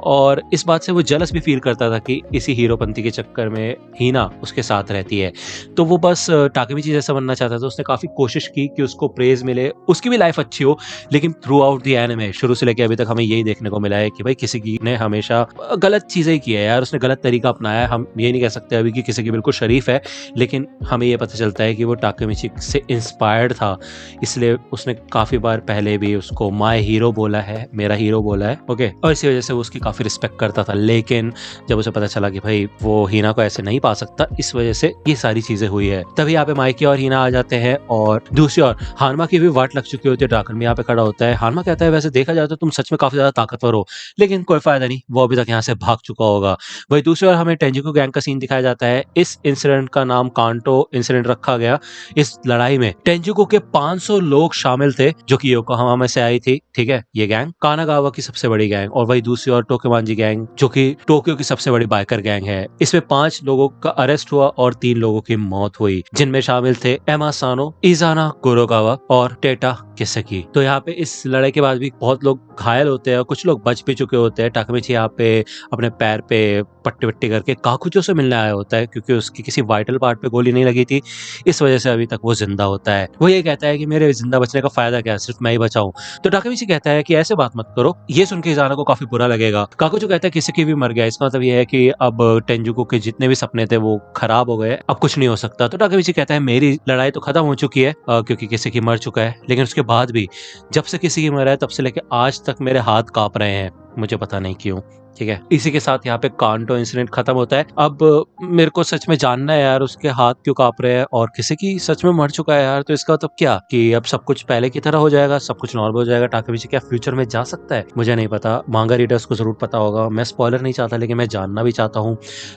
और इस बात से वो जेलस भी फील करता था कि इसी हीरोपंती के चक्कर में हीना उसके साथ रहती है। तो वो बस टाकेमिची जैसा बनना चाहता था। उसने काफी कोशिश की कि उसको प्रेज मिले, उसकी भी लाइफ अच्छी हो, लेकिन थ्रू आउट द एनिमे शुरू से लेकर अभी तक हमें यही देखने को मिला है कि भाई किसी की ने हमेशा गलत चीजें ही की है यार, उसने गलत तरीका अपनाया है। हम ये नहीं कह सकते अभी कि किसी की बिल्कुल शरीफ है, लेकिन हमें ये पता चलता है कि वो टाकेमिची से इंस्पायर्ड था, इसलिए उसने काफी बार पहले भी उसको माय हीरो बोला है, मेरा हीरो बोला है, ओके। और इसी वजह से वो उसकी काफी रिस्पेक्ट करता था। लेकिन जब उसे पता चला कि भाई वो हीना को ऐसे नहीं पा सकता, इस वजह से ये सारी चीजें हुई है। है। तभी यहाँ पे माइकी और हीना आ जाते हैं और दूसरी ओर हानमा की भी वाट लग चुकी होती है। ड्राकन भी यहाँ पे खड़ा होता है। हानमा कहता है वैसे देखा जाए तो तुम सच में काफी ज्यादा ताकतवर हो, लेकिन कोई फायदा नहीं, वो अभी तक यहाँ से भाग चुका होगा। वही दूसरी ओर हमें टेंजिको गैंग का सीन दिखाया जाता है। इस इंसिडेंट का नाम कांटो इंसिडेंट रखा गया। इस लड़ाई में टेंजिको के 500 लोग शामिल थे जो कि योकोहामा में से आई थी। ठीक है, ये गैंग कानागावा की सबसे बड़ी गैंग, और वही दूसरी ओर टोकेमांजी गैंग जो कि टोक्यो की सबसे बड़ी बाइकर गैंग है। इसमें 5 लोगों का अरेस्ट हुआ और 3 लोगों की मौत हुई, जिनमें शामिल थे एमा सानो, इजाना कुरोकावा और टेटा किसेकी। तो यहाँ पे इस लड़ाई के बाद भी बहुत लोग घायल होते हैं और कुछ लोग बच भी चुके होते हैं। टाकामिची यहाँ पे अपने पैर पे पट्टी वट्टी करके काकुचो से मिलने आया होता है, क्योंकि उसकी किसी वाइटल पार्ट पे गोली नहीं लगी थी, इस वजह से अभी तक वो जिंदा होता है। वो ये कहता है कि मेरे जिंदा बचने का फायदा क्या है, सिर्फ मैं ही बचाऊं। तो टाकामिची कहता है कि ऐसे बात मत करो। ये सुन के इजाना को काफी बुरा लगेगा। काकुचो कहता है किसी भी मर गया, इसका मतलब ये है कि अब टेंजुको के जितने भी सपने थे वो खराब हो गए, अब कुछ नहीं हो सकता। तो टाकामिची कहता है मेरी लड़ाई तो खत्म हो चुकी है क्योंकि किसी की मर चुका है, लेकिन उसके बाद भी जब से किसी की मरा है तब से लेके आज तक मेरे हाथ कांप रहे हैं, मुझे पता नहीं क्यों। ठीक है, इसी के साथ यहाँ पे कांटो इंसिडेंट खत्म होता है। अब मेरे को सच में जानना है यार, उसके हाथ क्यों कांप रहे हैं और किसी की सच में मर चुका है यार, तो इसका मतलब क्या कि अब सब कुछ पहले की तरह हो जाएगा, सब कुछ नॉर्मल हो जाएगा। टाकामिची क्या फ्यूचर में जा सकता है? मुझे नहीं पता, मांगा रीडर्स को जरूर पता होगा। मैं स्पॉइलर नहीं चाहता, लेकिन मैं जानना भी चाहता हूँ।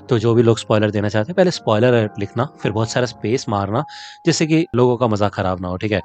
तो जो भी लोग स्पॉइलर देना चाहते हैं, पहले स्पॉइलर लिखना, फिर बहुत सारा स्पेस मारना, जिससे कि लोगों का मजाक खराब ना हो। ठीक है।